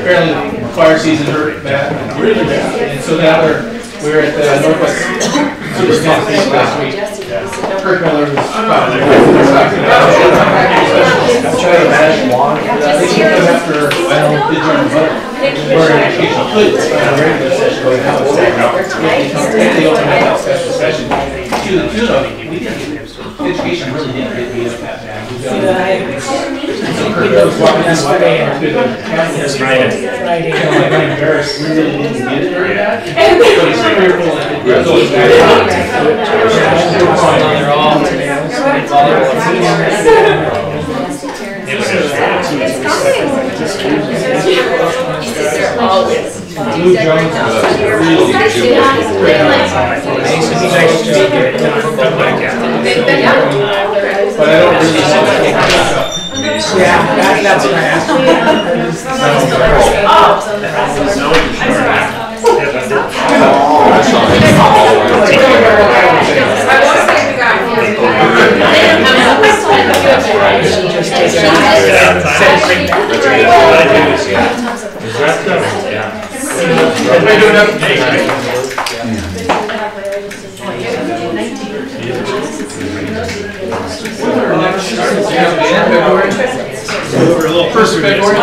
apparently the fire season hurt bad, really bad. And so now we're at the Northwest Superintendent's meeting last week. Kirk Miller was probably they took them after the German vote, where education could regular session going out. If they open up that special session, to the tune of education really didn't get beat up that bad. So Kirk was walking this way to the campus Friday. I'm embarrassed. We really didn't get it very bad. But he's fearful that it goes back up. They're all Blue Jones was really good. But I don't really know that he can up. Yeah, that's what I asked. We're a little first February.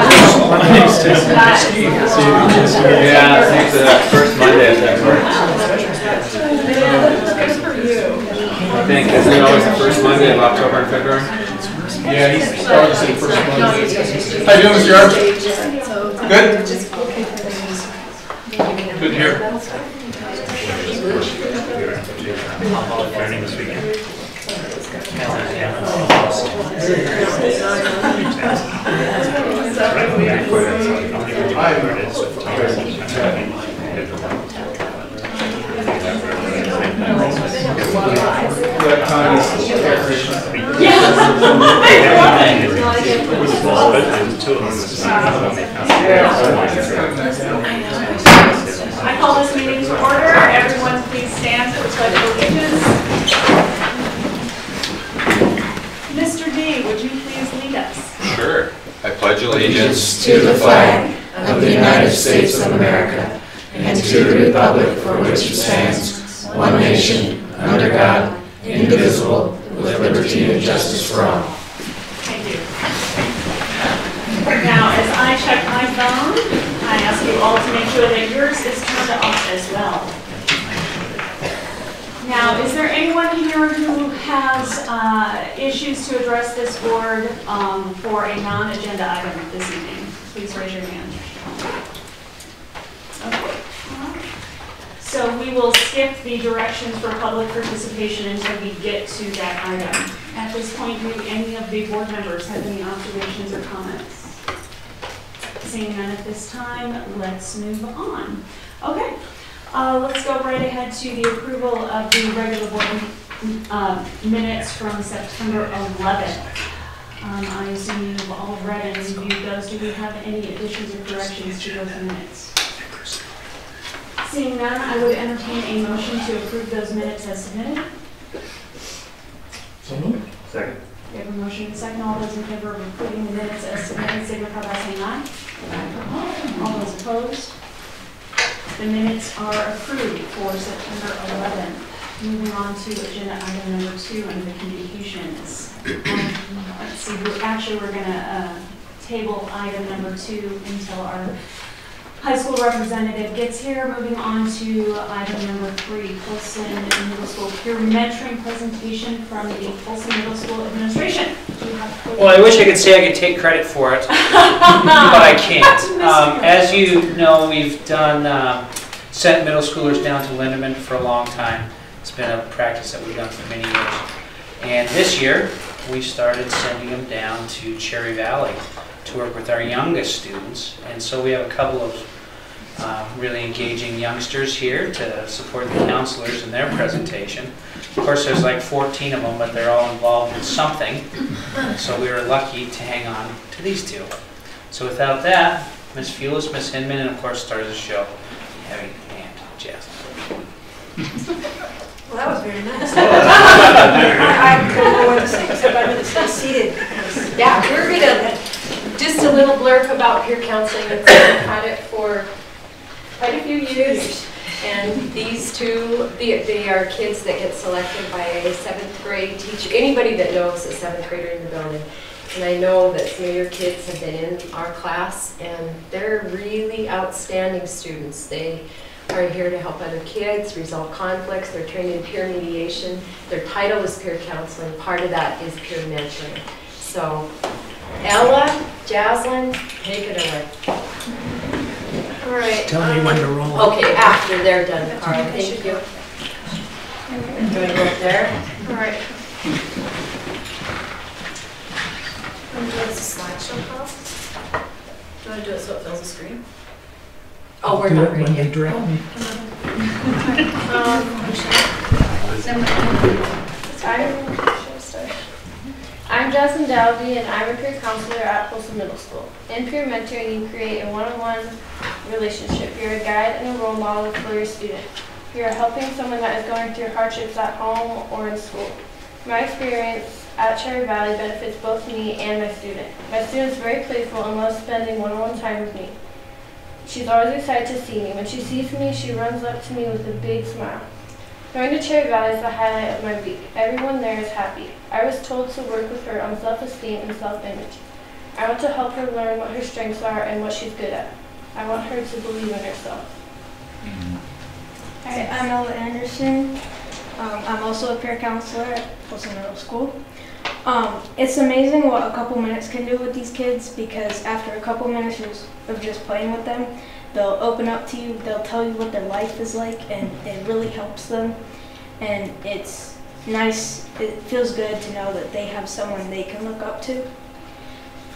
Yeah, thanks to that first Monday of February. I think, isn't it always the first Monday of October and February? Yeah, he's always the first Monday. How you doing, Mr. Yard? Good? Good to hear. I call this meeting to order. Everyone please stand for the Pledge of Allegiance. Mr. D, would you please lead us? Sure. I pledge allegiance to the flag of the United States of America and to the republic for which it stands, one nation, under God, indivisible, with liberty and justice for all. Thank you. Now, as I check my phone, I ask you all to make sure that yours is turned off as well. Now, is there anyone here who has issues to address this board for a non-agenda item this evening? Please raise your hand. Okay. So we will skip the directions for public participation until we get to that item. At this point, do any of the board members have any observations or comments? Seeing none at this time, let's move on. Okay. Let's go right ahead to the approval of the regular board minutes from September 11th. I assume you've all read and reviewed those. Do we have any additions or corrections to those minutes? Seeing none, I would entertain a motion to approve those minutes as submitted. So moved. Second. We have a motion and a second. All those in favor of approving the minutes as submitted, signify by saying aye. All those opposed? The minutes are approved for September 11th. Moving on to agenda item number 2 under the communications. Let's see, we're going to table item number 2 until our high school representative gets here. Moving on to item number 3, Folsom Middle School peer mentoring presentation from the Folsom Middle School administration. Well, I wish I could say I could take credit for it, but I can't. As you know, we've done sent middle schoolers down to Lindeman for a long time. It's been a practice that we've done for many years. And this year, we started sending them down to Cherry Valley to work with our youngest students. And so we have a couple of really engaging youngsters here to support the counselors in their presentation. Of course, there's like 14 of them, but they're all involved in something. So we were lucky to hang on to these two. So without that, Ms. Fulis, Ms. Hinman, and of course, stars of the show, Heavy and Jess. Well, that was very nice. I don't know what to say, except I'm going to stay seated. Yeah, we're going to Just a little blurb about peer counseling. It's been had it for quite a few years. And these two, they are kids that get selected by a 7th grade teacher, anybody that knows a 7th grader in the building. And I know that some of your kids have been in our class, and they're really outstanding students. They are here to help other kids resolve conflicts. They're trained in peer mediation. Their title is peer counseling. Part of that is peer mentoring. So, Ella, Jaslyn, take it away. All right. Tell me when to roll. Okay, after they're done, Carl. Thank you. Do you want to go up there? All right. Want to do it as a slideshow, Carl? Do you want to do it so it fills the screen? Oh, we're not ready When they yet. direct me. I'm Justin Dalby, and I'm a peer counselor at Folsom Middle School. In peer mentoring, you create a one-on-one relationship. You're a guide and a role model for your student. You're helping someone that is going through hardships at home or in school. My experience at Cherry Valley benefits both me and my student. My student is very playful and loves spending one-on-one time with me. She's always excited to see me. When she sees me, she runs up to me with a big smile. Going to Cherry Valley is the highlight of my week. Everyone there is happy. I was told to work with her on self-esteem and self-image. I want to help her learn what her strengths are and what she's good at. I want her to believe in herself. Hi, I'm Ella Anderson. I'm also a peer counselor at Folsom Middle School. It's amazing what a couple minutes can do with these kids, because after a couple minutes of just playing with them, they'll open up to you, they'll tell you what their life is like, and it really helps them. And it's nice, it feels good to know that they have someone they can look up to.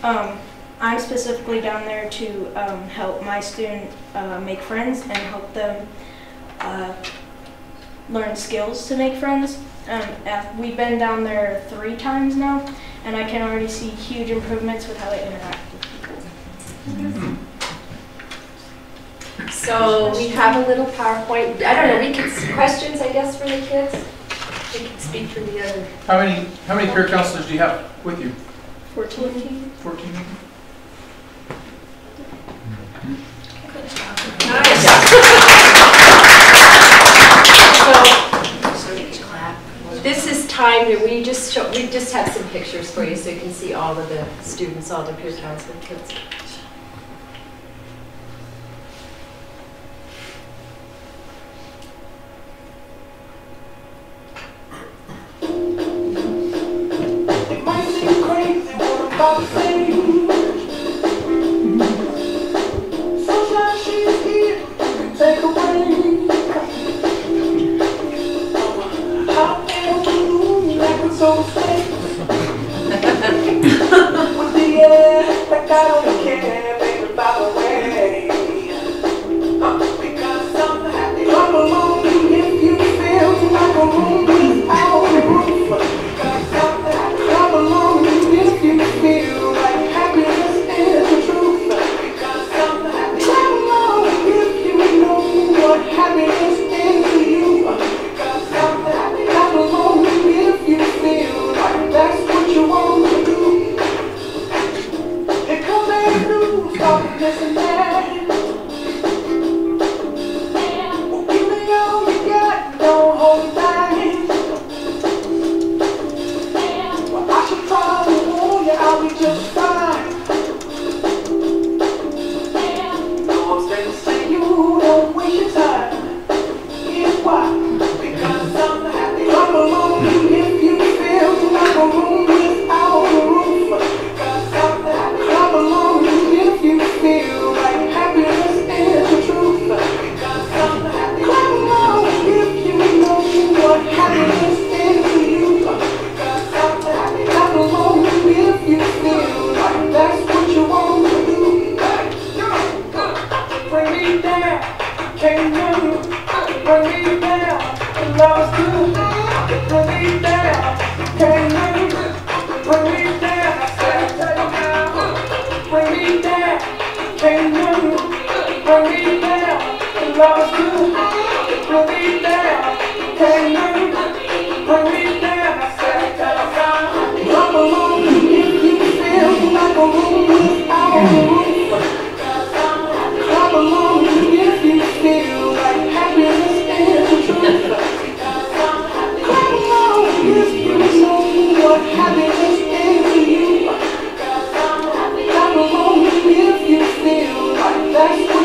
I'm specifically down there to help my student make friends and help them learn skills to make friends. We've been down there 3 times now, and I can already see huge improvements with how they interact with people. So we have a little PowerPoint. I don't know, we could, questions, I guess, for the kids? We can speak for the other. How many peer counselors do you have with you? 14. 14. Nice. So this is time that we just have some pictures for you so you can see all of the students, all the peer counseling kids. Come along if you feel like a room without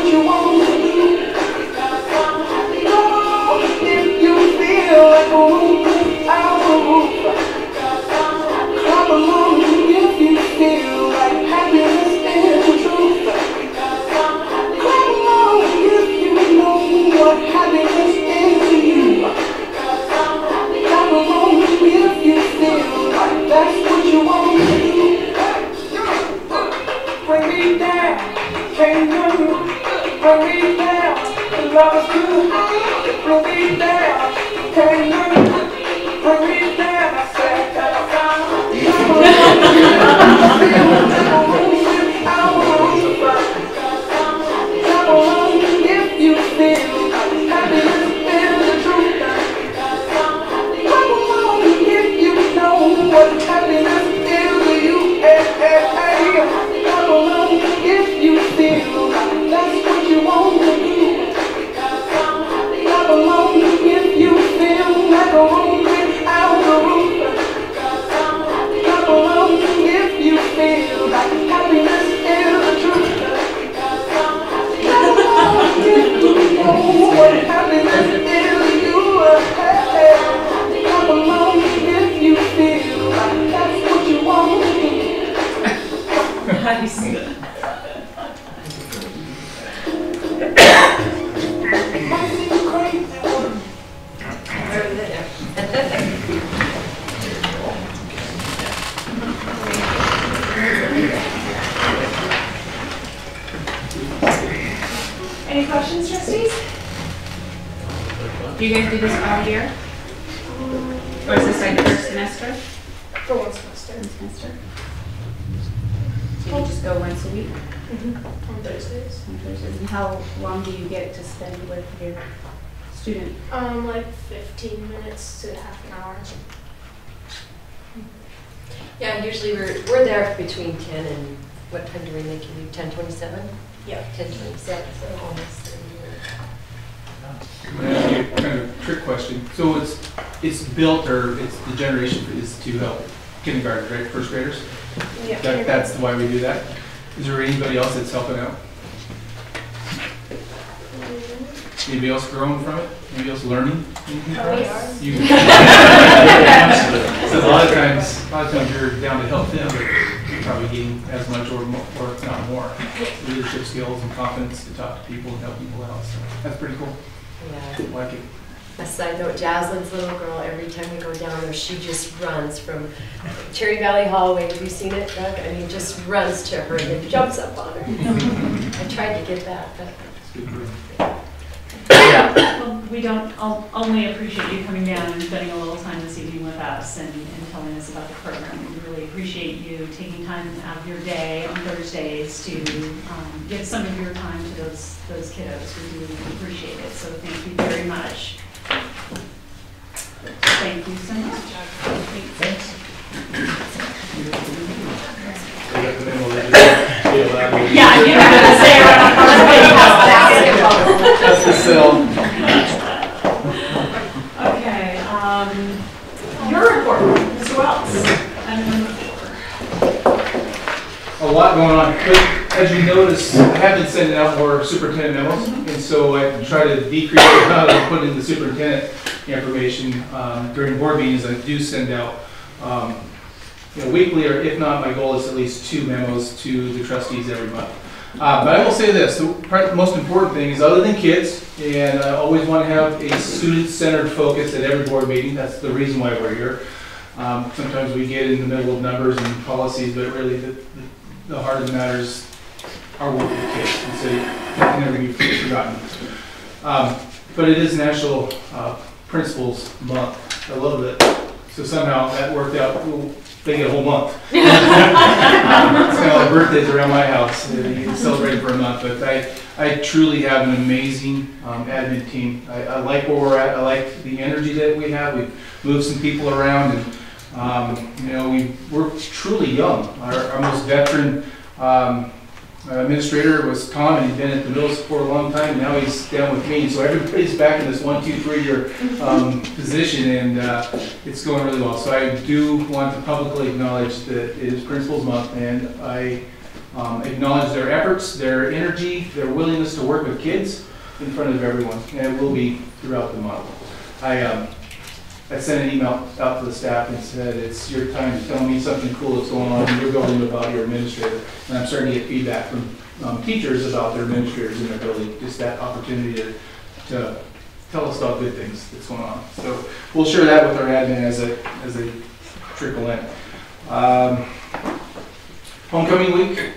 what you want to do. If you feel like a roof, I'll roof. Clap along if you feel like happiness is the truth. Clap along if you know what happiness is to you. Clap along if you feel like that's what you want to do. Bring me down, can't you? Bring me down, love is good. Bring me down, can't you? Bring me down, I said. If you feel happiness is the truth. Clap along if you know what happiness is to you. Clap along if you feel that's what you want to do. Clap along if you feel like a room without a roof. Clap along if you feel like happiness is the truth. Clap along if you know what happiness is to you. Clap along if you feel like that's what you want to do. Nice. Any questions, trustees? Do you guys do this all year? Or is this like the first semester? For one semester. One semester? So you just go once a week? On Thursdays. On Thursdays? And how long do you get to spend with your student? Like 15 minutes to half an hour. Yeah, usually we're there between 10 and, what time do we make you leave? 10:27? Yeah. 10:27, so almost 30 minutes. I'm gonna ask you kind of a trick question. So it's built, or it's the generation is to help kindergarten, right? First graders? Yeah. That's why we do that. Is there anybody else that's helping out? Anybody else growing from it? Anybody else learning anything from it? You. So a lot of times you're down to help them, but you're probably getting as much or more, or if not more, leadership skills and confidence to talk to people and help people out. So that's pretty cool. Yeah. I like it. A side note, Jasline's little girl, every time we go down there, she just runs from Cherry Valley Hallway. Have you seen it, Doug? I mean, just runs to her and then jumps up on her. I tried to get that, but. Well, we don't only appreciate you coming down and spending a little time this evening with us and telling us about the program. We really appreciate you taking time out of your day on Thursdays to give some of your time to those kiddos. We really appreciate it. So thank you very much. Thank you so much. Thanks. Yeah, you were going to say it right on the That's the cell. Okay, your report, Mr. Wells, item number 4. A lot going on. But as you notice, I have been sending out more superintendent memos, and so I try to decrease the amount I put in the superintendent information during board meetings. I do send out weekly, or if not, my goal is at least 2 memos to the trustees every month. But I will say this, the most important thing is, other than kids, and I always want to have a student-centered focus at every board meeting. That's the reason why we're here. Sometimes we get in the middle of numbers and policies, but really the heart of the matter is our work with the kids, and so it can never be forgotten. But it is National Principals Month. I love that. So somehow that worked out. They get a whole month. It's kind of like birthdays around my house. You can celebrate for a month. But I truly have an amazing admin team. I like where we're at. I like the energy that we have. We've moved some people around, and we're truly young. Our most veteran administrator was Tom, and he'd been at the middle school for a long time. Now he's down with me, so everybody's back in this 1, 2, 3 year position, and it's going really well. So I do want to publicly acknowledge that it is Principals Month, and I acknowledge their efforts, their energy, their willingness to work with kids in front of everyone, and it will be throughout the month. I sent an email out to the staff and said, it's your time to tell me something cool that's going on in your building about your administrator. And I'm starting to get feedback from teachers about their administrators in their building, just that opportunity to tell us about good things that's going on. So we'll share that with our admin as they trickle in. Homecoming week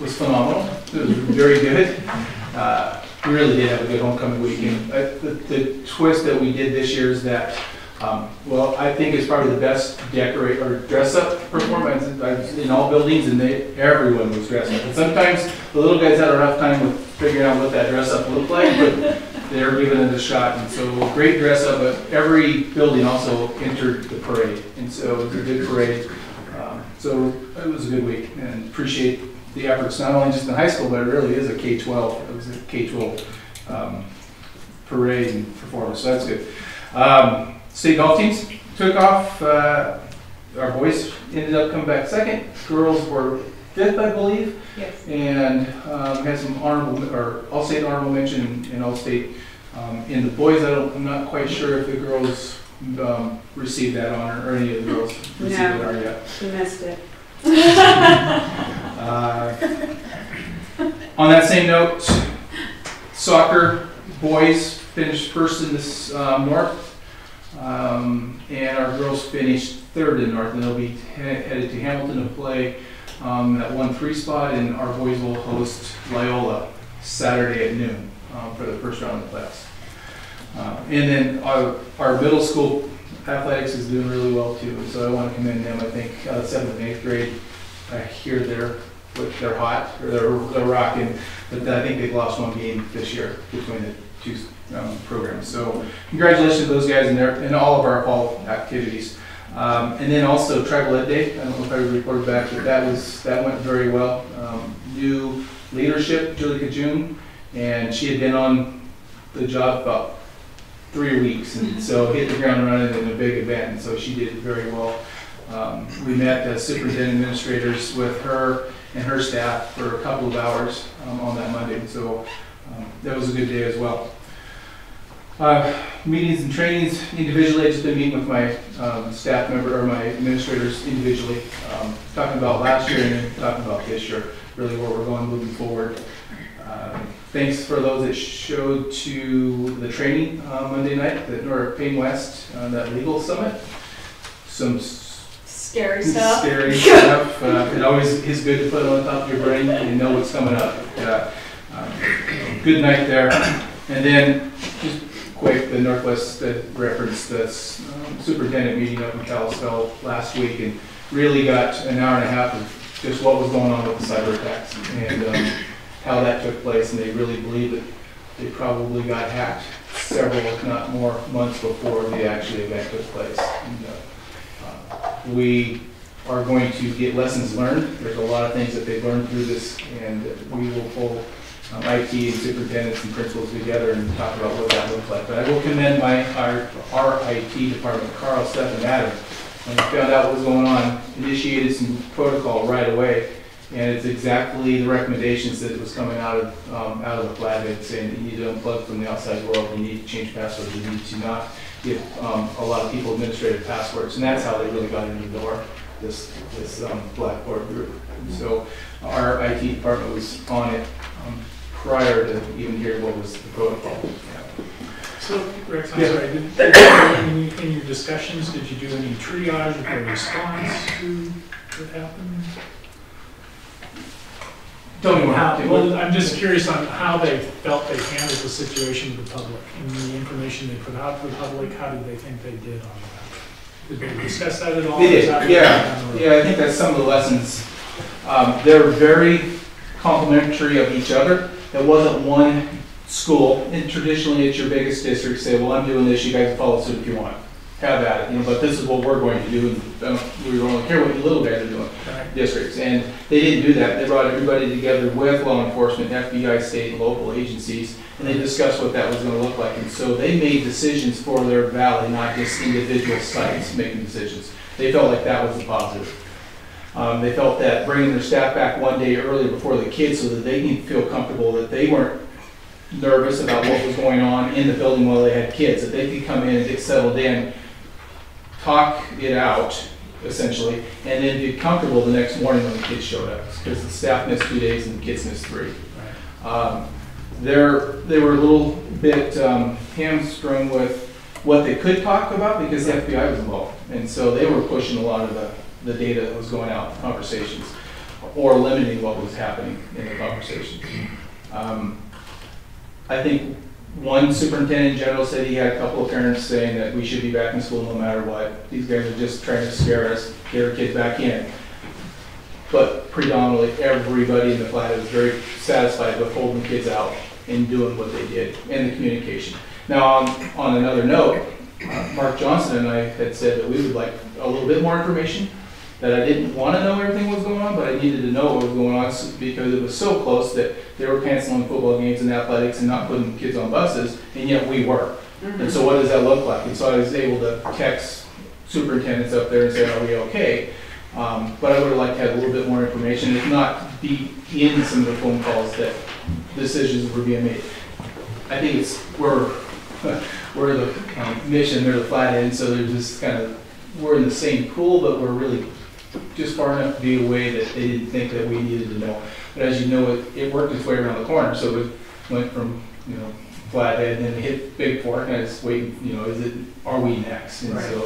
was phenomenal. It was very good. We really did have a good homecoming week. And the twist that we did this year is that, well, I think it's probably the best decorate or dress-up performance in all buildings, and everyone was dressed up. And sometimes the little guys had a rough time with figuring out what that dress-up looked like, but they're giving it a shot. And so great dress-up, but every building also entered the parade, and so it was a good parade. So it was a good week, and appreciate the efforts, not only just in high school, but it really is a K-12. It was a K-12 parade and performance, so that's good. State golf teams took off. Our boys ended up coming back second. Girls were fifth, I believe. Yes. And had some honorable, or all-state honorable mention and all-state. In the boys, I'm not quite sure if the girls received that honor, or any of the girls received that honor yet. She missed it. On that same note, soccer boys finished first in this North, and our girls finished third in North, and they'll be headed to Hamilton to play that 1-3 spot, and our boys will host Loyola Saturday at noon for the first round of the playoffs. And then our middle school athletics is doing really well too, so I want to commend them. I think 7th and 8th grade, I hear they're hot, or they're rocking, but I think they've lost one game this year between the two programs. So congratulations to those guys and all of our fall activities. And then also Tribal Ed Day. I don't know if I reported back, but that went very well. New leadership, Julie Kajun, and she had been on the job about 3 weeks, and so hit the ground running in a big event, and so she did very well. We met as superintendent administrators with her and her staff for a couple of hours on that Monday, so that was a good day as well. Meetings and trainings individually. I've just been meeting with my staff member or my administrators individually, talking about last year and then talking about this year, really where we're going moving forward. Thanks for those that showed to the training Monday night at North Payne West, that legal summit. Some scary stuff. Scary stuff. It always is good to put it on top of your brain and know what's coming up. Good night there. And then, just quick, the Northwest referenced this superintendent meeting up in Kalispell last week, and really got an hour and a half of just what was going on with the cyber attacks and how that took place. And they really believe that they probably got hacked several, if not more, months before the actual event took place. And, we are going to get lessons learned. There's a lot of things that they've learned through this, and we will pull IT and superintendents and principals together and talk about what that looks like. But I will commend our IT department, Carl, Steph, and Adam. When we found out what was going on, initiated some protocol right away, and it's exactly the recommendations that was coming out of the flag, saying that you need to unplug from the outside world, you need to change passwords, you need to not give a lot of people administrative passwords, and that's how they really got into the door, this Blackboard group. And so our IT department was on it prior to even hearing what was the protocol. Yeah. So, Rex, I'm sorry, in your discussions, did you do any triage or response to what happened? Tell me more. Well, I'm just curious on how they felt they handled the situation with the public and the information they put out to the public. How did they think they did on that? Did they discuss that at all? They did. Yeah, I think that's some of the lessons. They're very complimentary of each other. It wasn't one school, and traditionally it's your biggest district say, well, I'm doing this, you guys follow suit if you want. Have at it, but this is what we're going to do, and we don't really care what you little guys are doing, districts. And they didn't do that. They brought everybody together with law enforcement, FBI, state, and local agencies, and they discussed what that was going to look like. And so they made decisions for their valley, not just individual sites making decisions. They felt like that was a positive. They felt that bringing their staff back one day earlier before the kids so that they can feel comfortable that they weren't nervous about what was going on in the building while they had kids, that they could come in and get settled in, talk it out, essentially, and then be comfortable the next morning when the kids showed up, because the staff missed 2 days and the kids missed 3. They were a little bit hamstrung with what they could talk about because the FBI was involved, and so they were pushing a lot of the data that was going out in conversations, or limiting what was happening in the conversation. I think one superintendent in general said he had a couple of parents saying that we should be back in school no matter what. These guys are just trying to scare us, get our kids back in. But predominantly everybody in the Flathead was very satisfied with holding the kids out and doing what they did, and the communication. Now, on another note, Mark Johnson and I had said that we would like a little bit more information, that I didn't want to know everything was going on, but I needed to know what was going on because it was so close that they were canceling football games and athletics and not putting kids on buses, and yet we were. And so what does that look like? And so I was able to text superintendents up there and say, are we okay? But I would have liked to have a little bit more information, if not be in some of the phone calls that decisions were being made. I think we're the mission, they're the Flathead, so there's this kind of, we're in the same pool, but we're really just far enough to be away that they didn't think that we needed to know. But as you know, it worked its way around the corner, so it went from, Flathead and then it hit Big Fork, and I was waiting, are we next? And so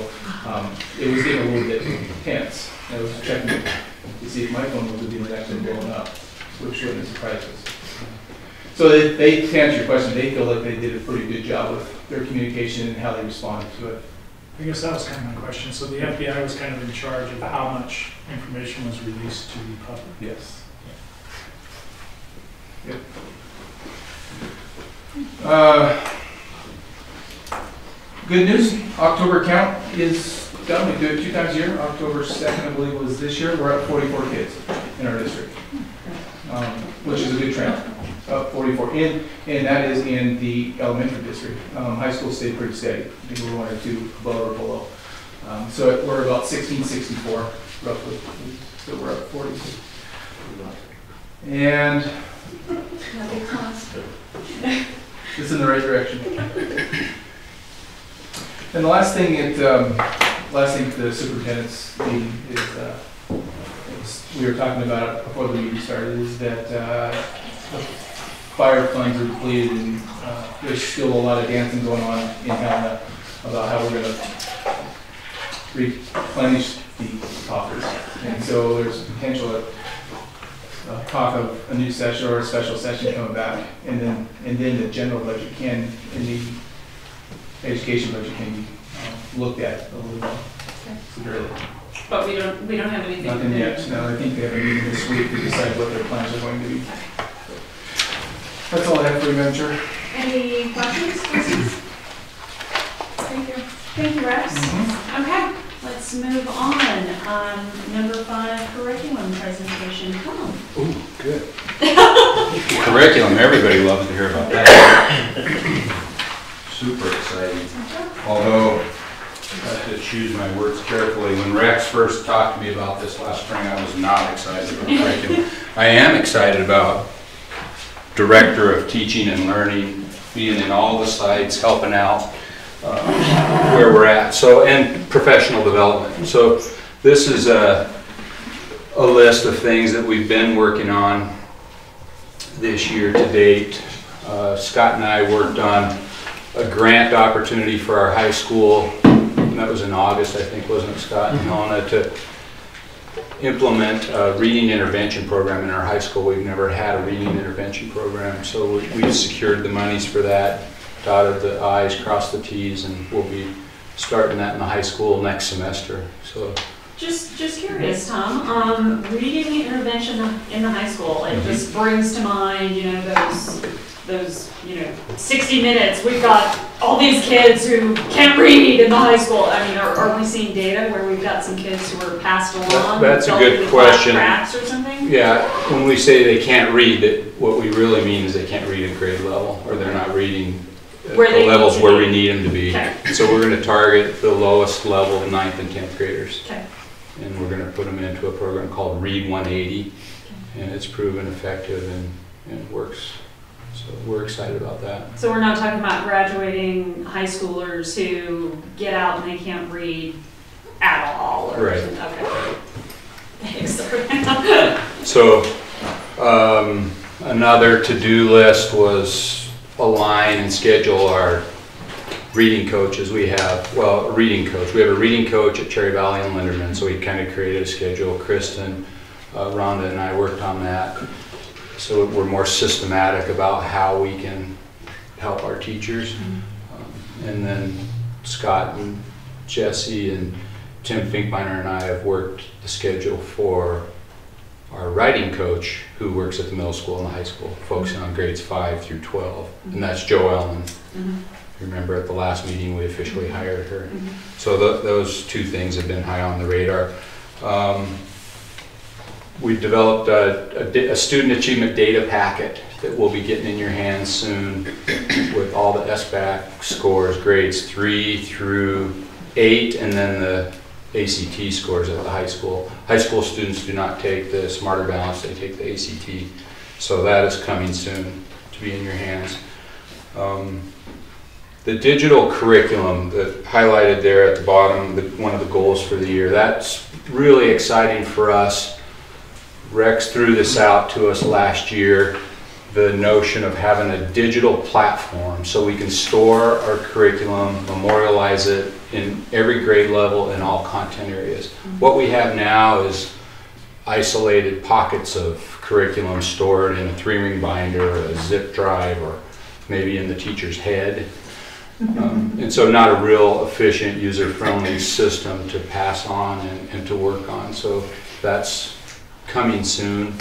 it was getting a little bit tense. I was checking to see if my phone was being actually blowing up, which wouldn't surprise us. So they, to answer your question, they feel like they did a pretty good job with their communication and how they responded to it. I guess that was kind of my question. So the FBI was kind of in charge of how much information was released to the public? Yes. Yep. Good news, October count is done. We do it 2 times a year. October 2nd, I believe, was this year. We're up 44 kids in our district, which is a good trend. Up 44, and that is in the elementary district. High school stayed pretty steady. I think we're 1 or 2 above or below. So we're about 1664 roughly. So we're up 40. And it's in the right direction. And the last thing the superintendent's meeting is, we were talking about it before the meeting started, is that the fire funds are depleted, and there's still a lot of dancing going on in Helena about how we're going to replenish the coffers. And so there's potential talk of a new session or a special session coming back, and then the general budget and the education budget can be looked at a little more severely. But we don't have anything. Nothing yet. No, I think they have a meeting this week to decide what their plans are going to be. That's all I have for you, Madam Chair. Any questions? Thank you. Thank you, Rex. Okay, let's move on. Number 5, curriculum presentation. Come on. Ooh, good. Curriculum, everybody loves to hear about that. Super exciting. Although, I have to choose my words carefully. When Rex first talked to me about this last spring, I was not excited about curriculum. I am excited about Director of Teaching and Learning, being in all the sites, helping out where we're at. So, and professional development. So this is a list of things that we've been working on this year to date. Scott and I worked on a grant opportunity for our high school, and that was in August, I think, wasn't it, Scott and Helena, to implement a reading intervention program in our high school. We've never had a reading intervention program, so we secured the monies for that, dotted the I's, crossed the T's, and we'll be starting that in the high school next semester. So, just curious, Tom. Reading intervention in the high school, it just brings to mind, those 60 minutes. We've got all these kids who can't read in the high school. I mean, are we seeing data where we've got some kids who are passed along? That's a good question. Cracks or something? Yeah, when we say they can't read, what we really mean is they can't read at grade level, or they're not reading at the levels where we need them to be. Okay. So we're going to target the lowest level, 9th and 10th graders. Okay. and we're going to put them into a program called Read 180, and it's proven effective and it works. So we're excited about that. So we're not talking about graduating high schoolers who get out and they can't read at all? Or Right. Okay. Thanks. So another to-do list was align and schedule our reading coaches. We have, well, a reading coach. We have a reading coach at Cherry Valley and Linderman, so we kind of created a schedule. Kristen, Rhonda and I worked on that. So we're more systematic about how we can help our teachers. And then Scott and Jesse and Tim Finkbeiner and I have worked the schedule for our writing coach who works at the middle school and the high school, focusing on grades 5 through 12. And that's Jo Ellen. Remember at the last meeting we officially hired her. So those two things have been high on the radar. We developed a student achievement data packet that we'll be getting in your hands soon with all the SBAC scores, grades 3 through 8, and then the ACT scores at the high school. High school students do not take the Smarter Balance, they take the ACT. So that is coming soon to be in your hands. The digital curriculum that highlighted there at the bottom, one of the goals for the year, that's really exciting for us. Rex threw this out to us last year, the notion of having a digital platform so we can store our curriculum, memorialize it in every grade level in all content areas. What we have now is isolated pockets of curriculum stored in a 3-ring binder, or a zip drive, or maybe in the teacher's head. And so not a real efficient, user-friendly system to pass on and to work on. So that's coming soon.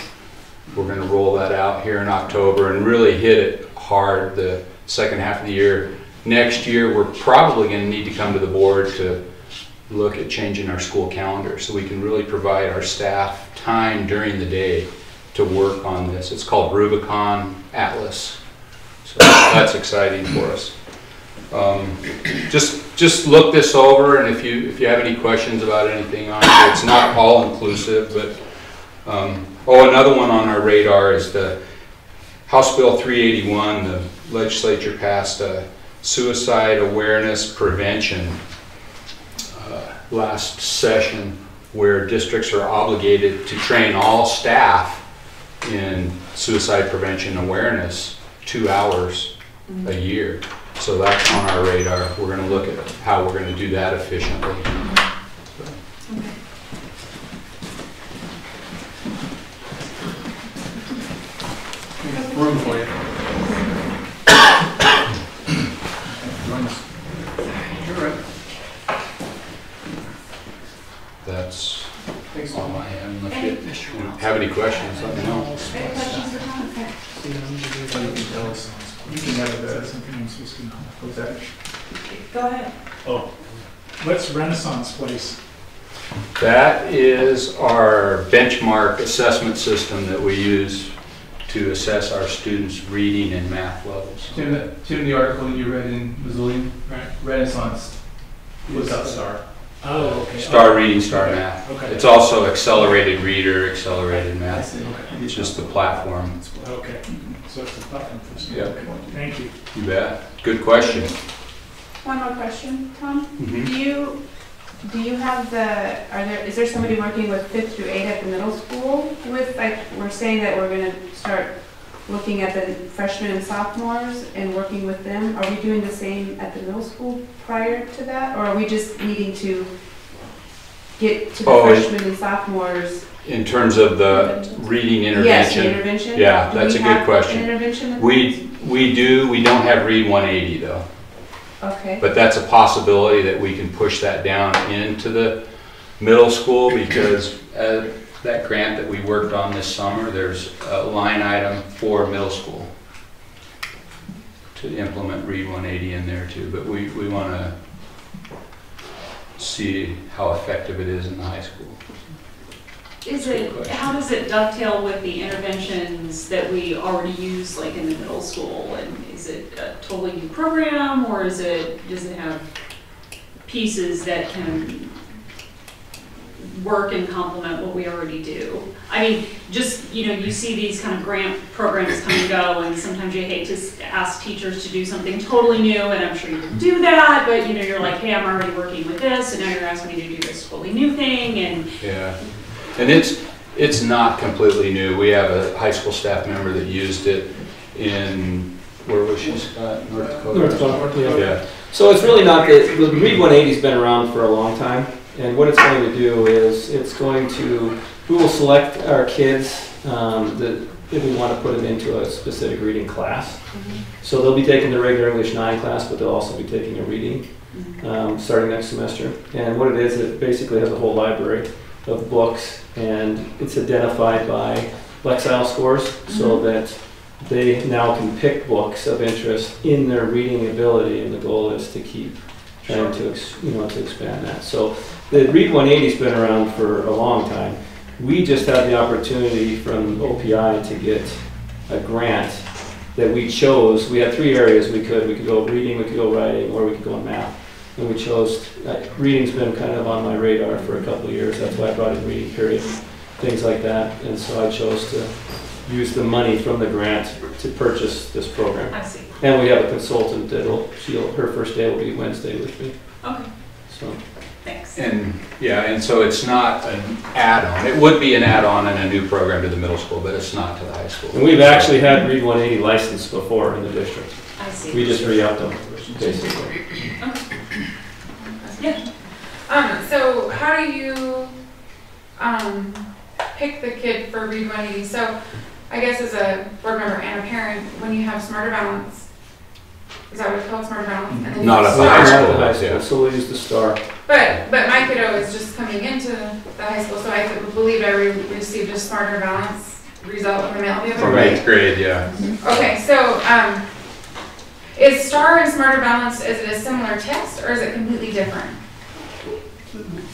We're going to roll that out here in October and really hit it hard the second half of the year. Next year, we're probably going to need to come to the board to look at changing our school calendar so we can really provide our staff time during the day to work on this. It's called Rubicon Atlas. So that's exciting for us. Just look this over, and if you have any questions about anything on it, it's not all inclusive, but another one on our radar is the House Bill 381. The legislature passed a suicide awareness prevention last session, where districts are obligated to train all staff in suicide prevention awareness 2 hours a year. So that's on our radar. We're going to look at how we're going to do that efficiently. Room for you. That's all I have. Unless you have any questions, let me know. Any questions for Tom? Okay. You can have something I'm supposed to know. What's that? Go ahead. Oh, what's Renaissance Place? That is our benchmark assessment system that we use to assess our students' reading and math levels. Tim, the article that you read in Missoulian, Renaissance was out STAR. Oh, okay. STAR Reading, STAR Math. Okay. It's also Accelerated Reader, Accelerated Math. Okay. It's just the platform. Okay, so it's a platform for students. Yeah. Okay. Thank you. You bet. Good question. One more question, Tom. Mhm. Do you have is there somebody working with 5th through 8 at the middle school with, like, we're saying that we're gonna start looking at the freshmen and sophomores and working with them? Are we doing the same at the middle school prior to that? Or are we just needing to get to the freshmen and sophomores? In terms of the reading intervention? Yes, the intervention. Yeah, Do that's we a good have question. an intervention? We do. We don't have Read 180 though. Okay. But that's a possibility that we can push that down into the middle school, because that grant that we worked on this summer, there's a line item for middle school to implement Read 180 in there too. But we want to see how effective it is in the high school. How does it dovetail with the interventions that we already use, like in the middle school? And is it a totally new program, or does it have pieces that can work and complement what we already do. I mean, just, you know, you see these kind of grant programs come and go, and sometimes you hate to ask teachers to do something totally new, and I'm sure you can do that, but you know, you're like, hey, I'm already working with this, and now you're asking me to do this totally new thing, and Yeah, and it's not completely new. We have a high school staff member that used it in, where was she, Scott? North Dakota? North Dakota, Yeah. So it's really not that, the Read 180's been around for a long time, and what it's going to do is it's going to, we will select our kids that if we want to put them into a specific reading class. So they'll be taking the regular English 9 class, but they'll also be taking a reading starting next semester. And what it is, it basically has a whole library of books, and it's identified by Lexile scores so that they now can pick books of interest in their reading ability, and the goal is to keep trying to, to expand that. So the Read 180's been around for a long time. We just had the opportunity from OPI to get a grant that we chose. We had 3 areas we could go reading, we could go writing, or we could go in math. And we chose, reading's been kind of on my radar for a couple of years. That's why I brought in reading period, things like that. And so I chose to use the money from the grant to purchase this program. I see. And we have a consultant her first day will be Wednesday with me. Okay. So. Thanks. And yeah, and so it's not an add-on. It would be an add-on and a new program to the middle school, but it's not to the high school. And we've actually had Read 180 licensed before in the district. I see. We just re-upped them, basically. Okay. Yeah. So how do you pick the kid for Read 180? So I guess as a board member and a parent, when you have Smarter Balance, is that what it's called, Smarter Balance? And then Not at the high school, yeah. So we'll use the STAR. But my kiddo is just coming into the high school, so I believe I received a Smarter Balance result in the mail the other From day. 8th grade, yeah. Okay, so is STAR and Smarter Balance, is it a similar test or is it completely different?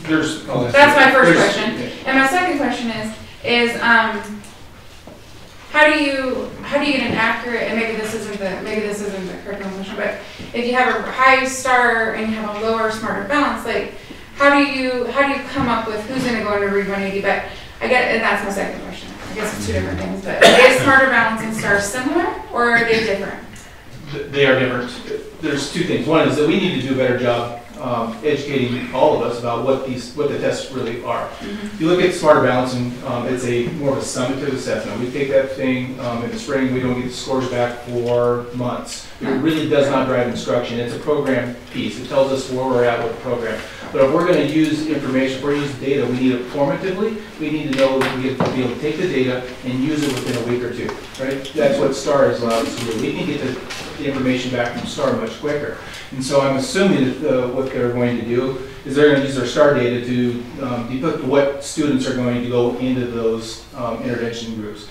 That's my first question. And my second question is how do you get an accurate, and maybe this isn't the curriculum question, but if you have a high STAR and you have a lower Smarter Balance, like how do you come up with who's going to go into Read 180? But I get, and that's my second question. I guess it's 2 different things, but is Smarter Balance and STAR similar or are they different? They are different. There's 2 things. One is that we need to do a better job educating all of us about what the tests really are. If you look at Smarter Balance, and it's a more of a summative assessment. We take that thing in the spring, we don't get the scores back for months. It really does not drive instruction. It's a program piece. It tells us where we're at with the program. But if we're going to use information, if we're using data, we need it formatively. We need to know that we have to be able to take the data and use it within a week or 2, right? That's what STAR is allowed us to do. We can get the information back from STAR much quicker. And so I'm assuming that what they're going to do is they're going to use their STAR data to depict what students are going to go into those intervention groups.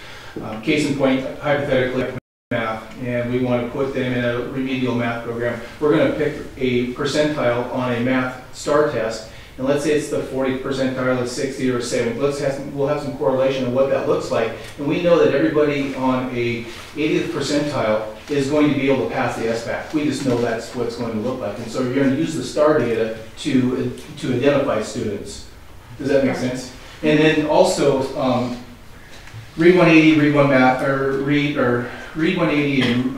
Case in point, hypothetically, math, and we want to put them in a remedial math program. We're going to pick a percentile on a math STAR test, and let's say it's the 40th percentile, it's 60 or 70. We'll have some correlation of what that looks like, and we know that everybody on a 80th percentile is going to be able to pass the SBAC. We just know that's what it's going to look like, and so you're going to use the STAR data to identify students. Does that make sense? And then also, Read 180, Read 180 and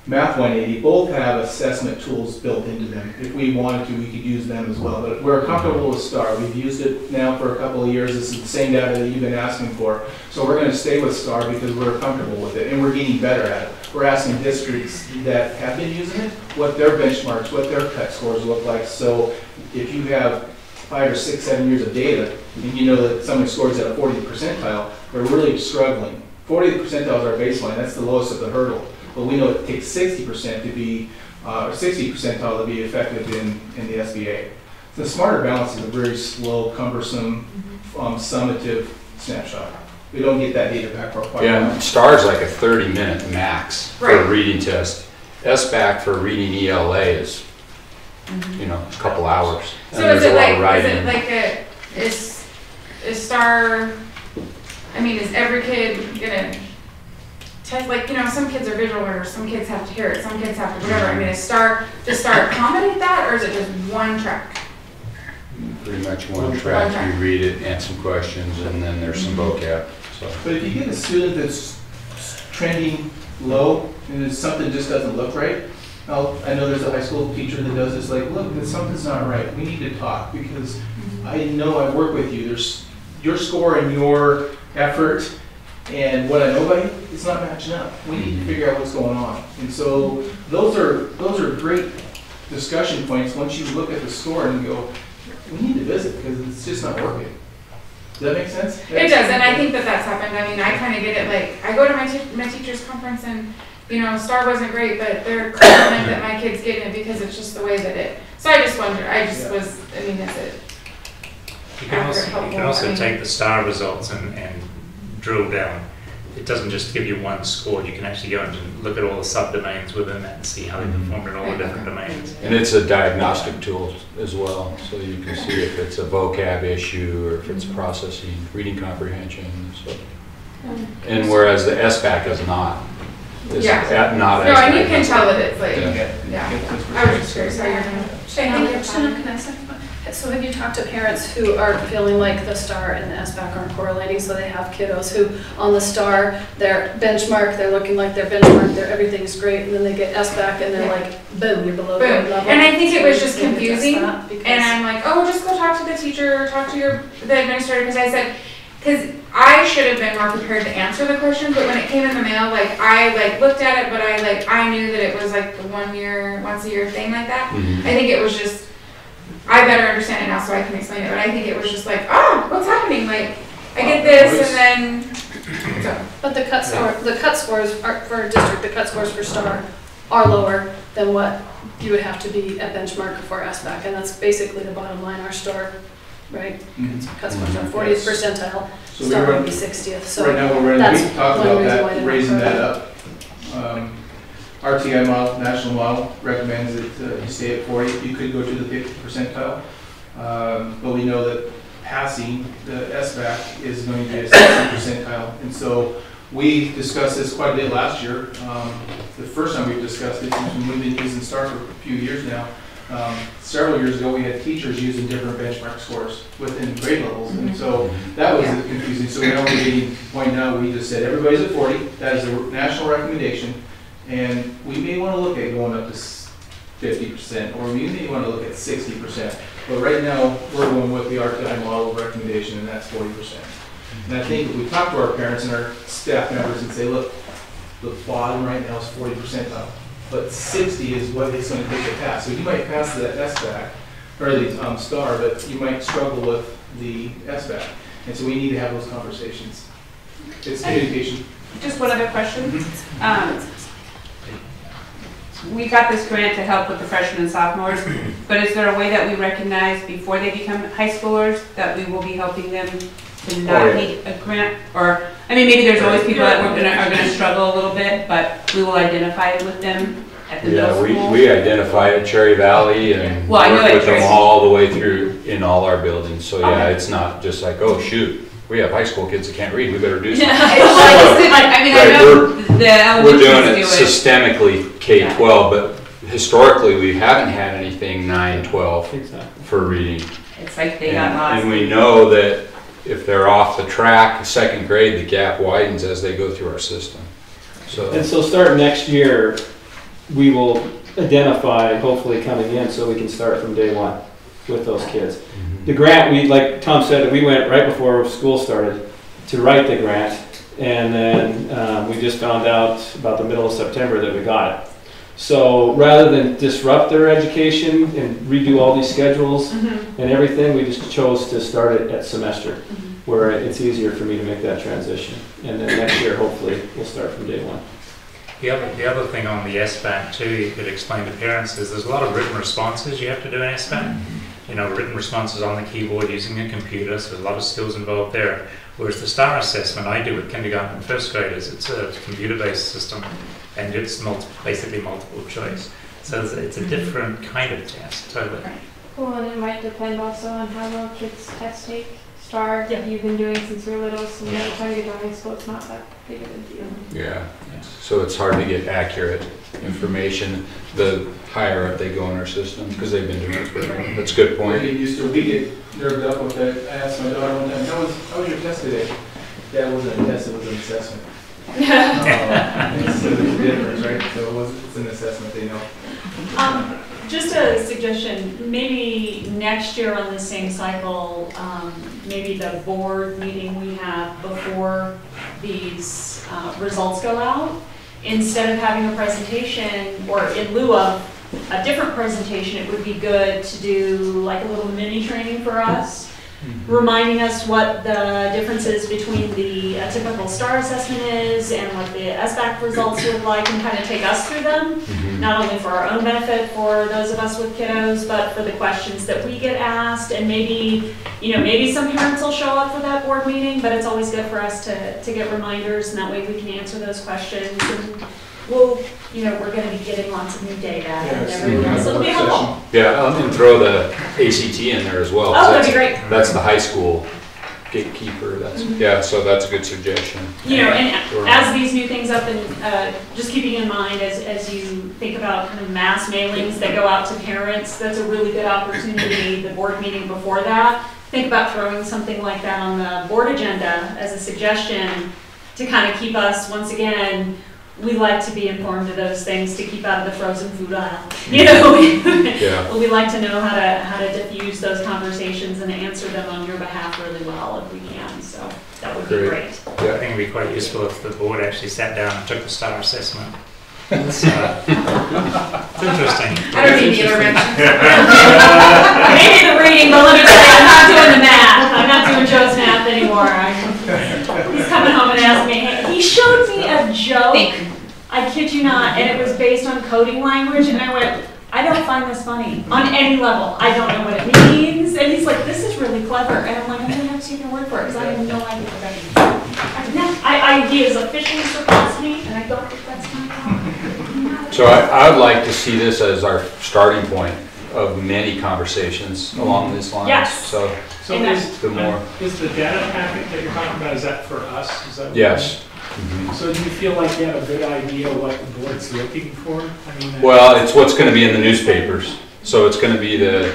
Math 180 both have assessment tools built into them. If we wanted to, we could use them as well. But we're comfortable with STAR. We've used it now for a couple of years. This is the same data that you've been asking for. So we're going to stay with STAR because we're comfortable with it and we're getting better at it. We're asking districts that have been using it what their benchmarks, what their cut scores look like. So if you have 5 or 6, 7 years of data and you know that somebody scores at a 40th percentile, we're really struggling. 40th percentile is our baseline. That's the lowest of the hurdle. But we know it takes 60% to be, or 60 percentile to be effective in the SBA. The Smarter Balance is a very slow, cumbersome, summative snapshot. We don't get that data back for quite a while. Yeah, STAR is like a 30-minute max for a reading test. SBAC for reading ELA is, a couple hours. So is STAR, is every kid gonna test, some kids are visual learners, some kids have to hear it, some kids have to whatever. Does STAR accommodate that, or is it just one track? pretty much one track. You read it, answer some questions, and then there's some vocab. So. But if you get a student that's trending low and something just doesn't look right, I know there's a high school teacher that does this, like, look, something's not right. We need to talk because I know I work with you. There's your score and your effort and what I know about you, it's not matching up. We need to figure out what's going on. And so those are great discussion points once you look at the score and go, we need to visit because it's just not working. Does that make sense? It does, and I think that that's happened. I mean, I kind of get it. Like, I go to my teacher's conference, and you know, STAR wasn't great, but they're confident that my kids get it because it's just the way that it. So I just wonder. I just was. I mean, is it? You can also take the STAR results and drill down. It doesn't just give you one score. You can actually go and look at all the subdomains within that and see how they performed in all the different domains. And it's a diagnostic tool as well, so you can see if it's a vocab issue or if it's processing, reading comprehension. So. And whereas the SBAC is not. It's not no, and you can tell that it's like, Yeah. I was just curious how you're doing. Shannon, can I say? So have you talked to parents who are feeling like the STAR and the SBAC aren't correlating? So they have kiddos who on the STAR, their benchmark, they're looking like their benchmark, everything's great, and then they get SBAC and they're like, boom, you're below grade level. And I think it was just confusing. And I'm like, oh, just go talk to the teacher, talk to the administrator, because I said, because I should have been more prepared to answer the questions, but when it came in the mail, like I looked at it, but I knew that it was like the once a year thing like that. Mm-hmm. I think it was just, I better understand it now so I can explain it, but I think it was just like, oh, what's happening? Like, I get this and then, so. But the cut scores are, for district, the cut scores for STAR are lower than what you would have to be at benchmark for SBAC, and that's basically the bottom line, our STAR, right? Cut scores are 40th percentile, so STAR would be 60th, so right now we talked about that, raising that up. RTI model, national model, recommends that you stay at 40. You could go to the 50th percentile, but we know that passing the SBAC is going to be a 60th percentile. And so we discussed this quite a bit last year. The first time we discussed it, we've been using STAR for a few years now. Several years ago, we had teachers using different benchmark scores within grade levels, and so that was confusing. So now we're getting to the point now we just said everybody's at 40. That is a national recommendation. And we may want to look at going up to 50%, or we may want to look at 60%. But right now, we're going with the RTI model recommendation, and that's 40%. And I think if we talk to our parents and our staff members and say, look, the bottom right now is 40% up, but 60 is what it's going to take to pass. So you might pass the SBAC, or the STAR, but you might struggle with the SBAC. And so we need to have those conversations. It's communication. Just one other question. We got this grant to help with the freshmen and sophomores, but is there a way that we recognize before they become high schoolers that we will be helping them to not need a grant? Or, I mean, maybe there's always people that are going to struggle a little bit, but we will identify it with them at the middle school. We identify at Cherry Valley and work with them all the way through in all our buildings. So yeah, it's not just like, oh shoot, we have high school kids that can't read, we better do something. We're doing it systemically K-12, but historically we haven't had anything 9-12 for reading. It's like they got lost. And we know that if they're off the track, second grade, the gap widens as they go through our system. And so starting next year, we will identify, hopefully coming in, so we can start from day one with those kids. The grant, like Tom said, we went right before school started to write the grant, and then we just found out about the middle of September that we got it. So rather than disrupt their education and redo all these schedules and everything, we just chose to start it at semester, where it's easier for me to make that transition. And then next year, hopefully, we'll start from day one. The other thing on the SBAC too, you could explain to parents, is there's a lot of written responses you have to do in SBAC. You know, written responses on the keyboard using a computer, so there's a lot of skills involved there. Whereas the STAR assessment I do with kindergarten and first graders, it's a computer-based system, and it's basically multiple choice. So it's a different kind of test, totally. Well, and it might depend also on how well kids test take STAR you've been doing since you're little, so when you try to get to high school, it's not that big of a deal. Yeah, so it's hard to get accurate information the higher up they go in our system, because they've been doing it forever. That's a good We point. get used to, we get nerved up with that. I asked my daughter one time, how was your test today? That wasn't a test, it was an assessment. So there's a difference, right? So it's an assessment, they know. Just a suggestion, maybe next year on the same cycle, maybe the board meeting we have before these results go out, instead of having a presentation, or in lieu of a different presentation, it would be good to do like a little mini training for us, reminding us what the differences between the typical STAR assessment is and what the SBAC results look like, and kind of take us through them, not only for our own benefit, for those of us with kiddos, but for the questions that we get asked. And maybe, maybe some parents will show up for that board meeting, but it's always good for us to get reminders, and that way we can answer those questions. And we'll, we're going to be getting lots of new data and everything else. It'll be helpful. Yeah, and throw the ACT in there as well. Oh, that'd be great. That's the high school gatekeeper. Yeah, so that's a good suggestion. And as these new things up, and just keeping in mind as you think about kind of mass mailings that go out to parents, that's a really good opportunity, the board meeting before that. Think about throwing something like that on the board agenda as a suggestion to kind of keep us, once again, we like to be informed of those things to keep out of the frozen food aisle. We like to know how to diffuse those conversations and answer them on your behalf really well if we can. So that would be great. I think it would be quite useful if the board actually sat down and took the STAR assessment. It's interesting. I don't need the intervention. Maybe the reading, but let me tell you, I'm not doing the math. I'm not doing Joe's math anymore. He's coming home and asking me, hey, he showed me a joke, I kid you not, and it was based on coding language, and I went, I don't find this funny on any level. I don't know what it means. And he's like, this is really clever. And I'm like, I'm going to have to take your word for it, because I have no idea what that means. He has officially surpassed me, and I don't think that's my fault. So I would like to see this as our starting point of many conversations along these lines. Yes. So is the data packet that you're talking about, is that for us? Is that what yes. So do you feel like you have a good idea what the board's looking for? Well, it's what's going to be in the newspapers. So it's going to be the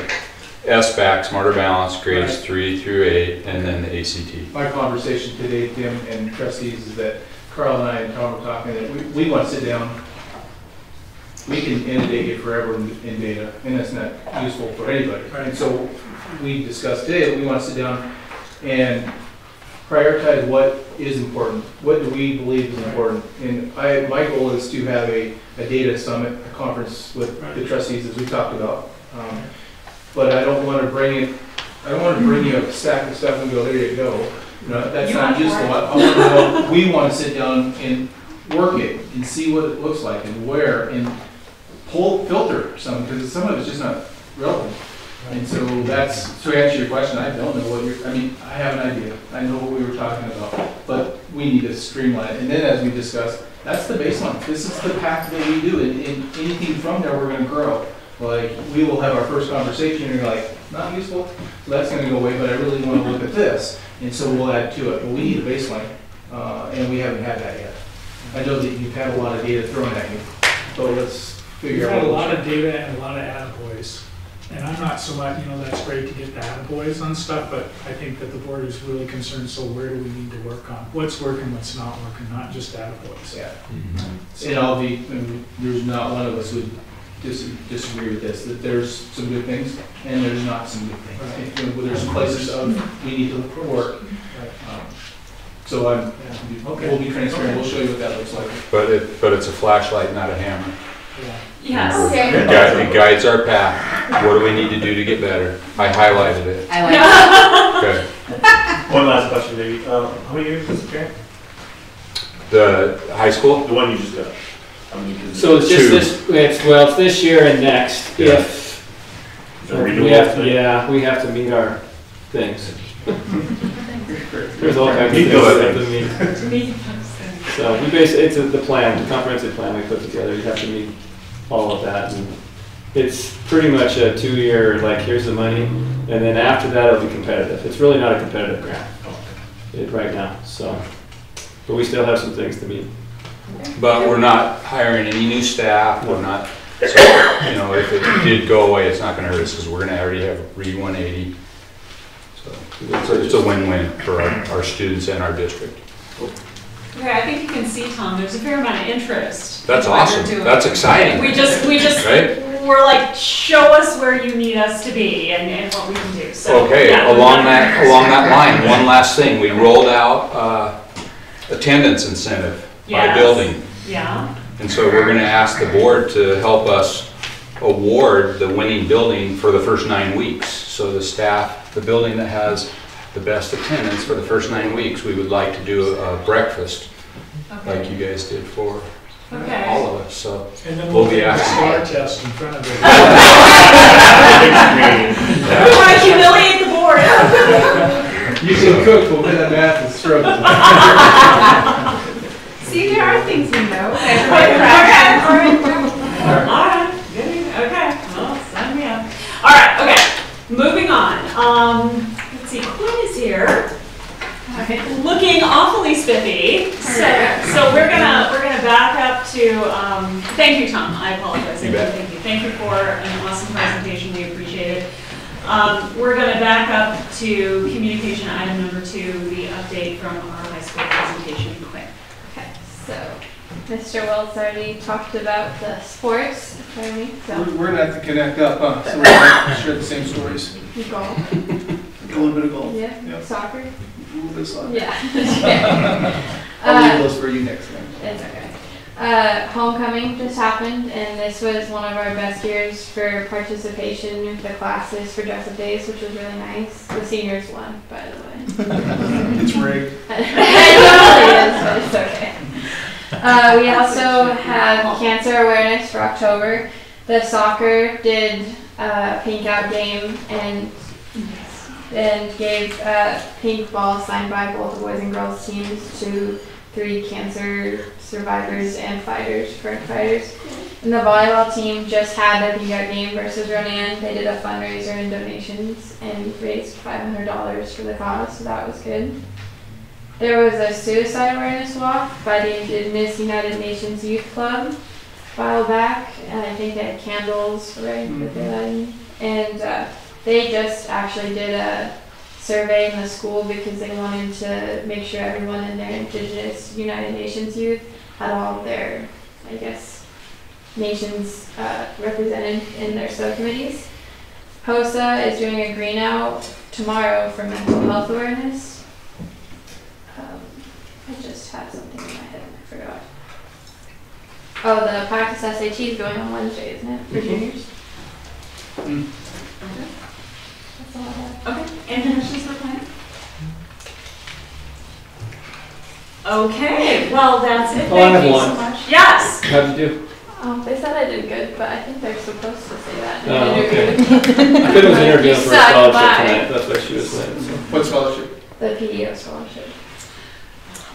SBAC, Smarter Balance, grades 3 through 8, and then the ACT. My conversation today, Tim and trustees, is that Carl and I and Tom were talking that we want to sit down. We can inundate you forever in data, and that's not useful for anybody. And so we discussed today that we want to sit down and prioritize what is important. What do we believe is important? And my goal is to have a data summit, a conference with the trustees, as we talked about. But I don't want to bring you a stack of stuff and go, there you go. That's not useful. I want to know, we want to sit down and work it and see what it looks like and where, and filter some, because some of it's just not relevant. And so to answer your question, I don't know what I have an idea. I know what we were talking about, but we need to streamline it. And then as we discussed, that's the baseline. This is the path that we do, and anything from there we're going to grow. Like, we will have our first conversation, and you're like, not useful, so that's going to go away, but I really want to look at this, and so we'll add to it. But we need a baseline, and we haven't had that yet. I know that you've had a lot of data thrown at you, so let's figure out. We've had a lot of data and a lot of attaboys. And I'm not so much, that's great to get the attaboys on stuff, but I think that the board is really concerned, so where do we need to work on? What's working, what's not working, not just attaboys. Yeah. And there's not one of us who would disagree with this, that there's some good things and there's not some good things. Right. There's places we need to work. So we'll be transparent, we'll show you what that looks like. But it's a flashlight, not a hammer. Yes. Okay. It guides our path. What do we need to do to get better? I highlighted it. I like Okay. One last question, maybe. How many years is this parent? The high school? The one you just got. So it's just it's this year and next. Yeah. If we have to meet our things. There's all kinds of things we have to meet. So we basically, it's the plan, the comprehensive plan we put together. You have to meet all of that, and it's pretty much a 2-year, like, here's the money, and then after that, it'll be competitive. It's really not a competitive grant right now, so, but we still have some things to meet. But we're not hiring any new staff, we're not, so, you know, if it did go away, it's not gonna hurt us, because we're gonna already have Read 180. So it's a win-win for our students and our district. Okay, I think you can see, Tom, there's a fair amount of interest. That's in what awesome. you're doing. That's exciting. We just, right? we're like, show us where you need us to be and what we can do. So, okay, yeah, along that line, one last thing. We rolled out attendance incentive by building. Yeah. And so we're going to ask the board to help us award the winning building for the first 9 weeks. So the staff, the building that has the best attendance for the first 9 weeks, we would like to do a breakfast like you guys did for all of us. So and then we'll be asking. STAR test in front of it. We want to humiliate the board. You can cook, but with that math is struggle. See, there are things we know. Okay, okay, well, sign me up. All right, okay, moving on. Let's see, Quinn is here. Looking awfully spiffy. So we're gonna back up to. Thank you, Tom. I apologize. You bet. Thank you. Thank you for an awesome presentation. We appreciate it. We're gonna back up to communication item number 2, the update from our high school presentation. Quinn. Okay, so Mr. Wells already talked about the sports for me, so. We're gonna have to connect up, huh? So we're gonna share the same stories. Golf. A little bit of golf. Yeah. Yep. Soccer. A little bit of soccer. Yeah. I'll leave those for you next time. It's okay. Homecoming just happened, and this was one of our best years for participation with the classes for dress-up days, which was really nice. The seniors won, by the way. It's rigged. It totally is, but it's okay. We also had cancer awareness for October. The soccer did a pink out game and gave pink balls signed by both the boys and girls teams to 3 cancer survivors and fighters, current fighters. And the volleyball team just had a pink out game versus Ronan. They did a fundraiser and donations and raised $500 for the cause, so that was good. There was a suicide awareness walk by the Indigenous United Nations Youth Club a while back, and I think they had candles, right, that they lighted. And they just actually did a survey in the school because they wanted to make sure everyone in their Indigenous United Nations youth had all of their, I guess, nations represented in their subcommittees. HOSA is doing a green out tomorrow for mental health awareness. I just had something in my head and I forgot. Oh, the practice SAT is going on Wednesday, isn't it, for juniors? Okay. That's all I have. Okay, any questions for Quinn? Okay, well, that's it. Oh, I Thank have you one. so much. Yes! How'd you do? They said I did good, but I think they're supposed to say that in Oh, the okay. interview. Quinn was interviewing for a Suck, scholarship bye. tonight, that's why she was late. So. What scholarship? The PEO scholarship.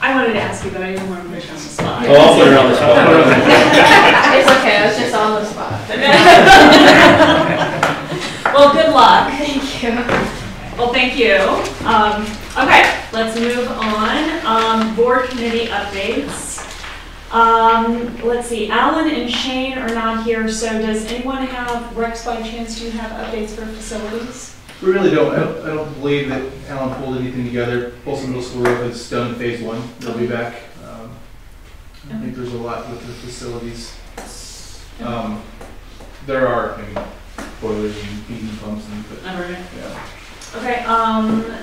I wanted to ask you, but I didn't want to put you on the spot. Oh, I'll put her on the spot. It's okay, I was just on the spot. Well, good luck. Thank you. Well, thank you. Okay, let's move on. Board committee updates. Let's see, Alan and Shane are not here, so does anyone have, Rex, by chance, do you have updates for facilities? We really don't. I don't believe that Alan pulled anything together. Folsom Middle School roof is done phase 1. They'll be back. I think there's a lot with the facilities. There are boilers and heating pumps and yeah. Okay,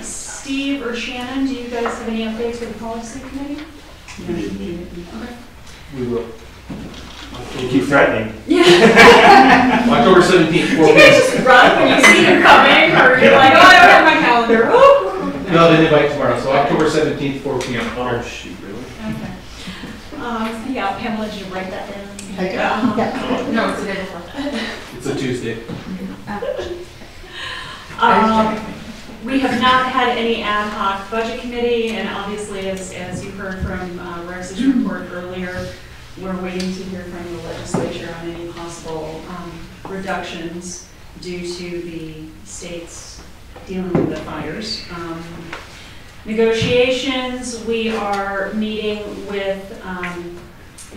Steve or Shannon, do you guys have any updates for the policy committee? Okay. We will. You keep threatening. October 17th, 4 Do you guys just run when you see him coming, or you're like, oh, I don't have my calendar. No, they invite tomorrow, so October 17th, 4 p.m. Oh, shoot, really? Okay. Yeah, Pamela, did you write that down? No, it's a day before. It's a Tuesday. We have not had any ad hoc budget committee, and obviously, as you heard from Rex's report earlier, we're waiting to hear from the legislature on any possible reductions due to the states dealing with the fires. Negotiations, we are meeting with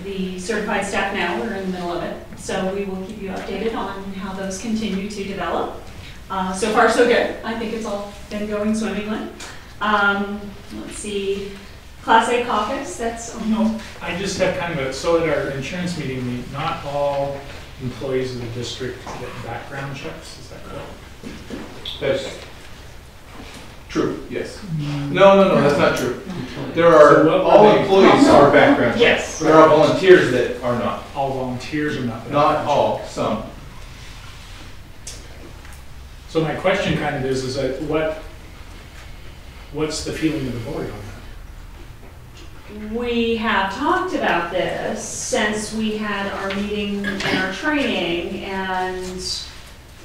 the certified staff now. We're in the middle of it. So we will keep you updated on how those continue to develop. So far, so good. I think it's all been going swimmingly. Let's see, Class A caucus, that's... No, I just have kind of a, so at our insurance meeting, not all employees of the district get background checks, is that correct? That's true, yes. No, that's not true. There are, all employees are background checks. Yes. There are volunteers that are not. All volunteers are not? Not all, some. So my question kind of is that what's the feeling of the board on that? We have talked about this since we had our meeting and our training, and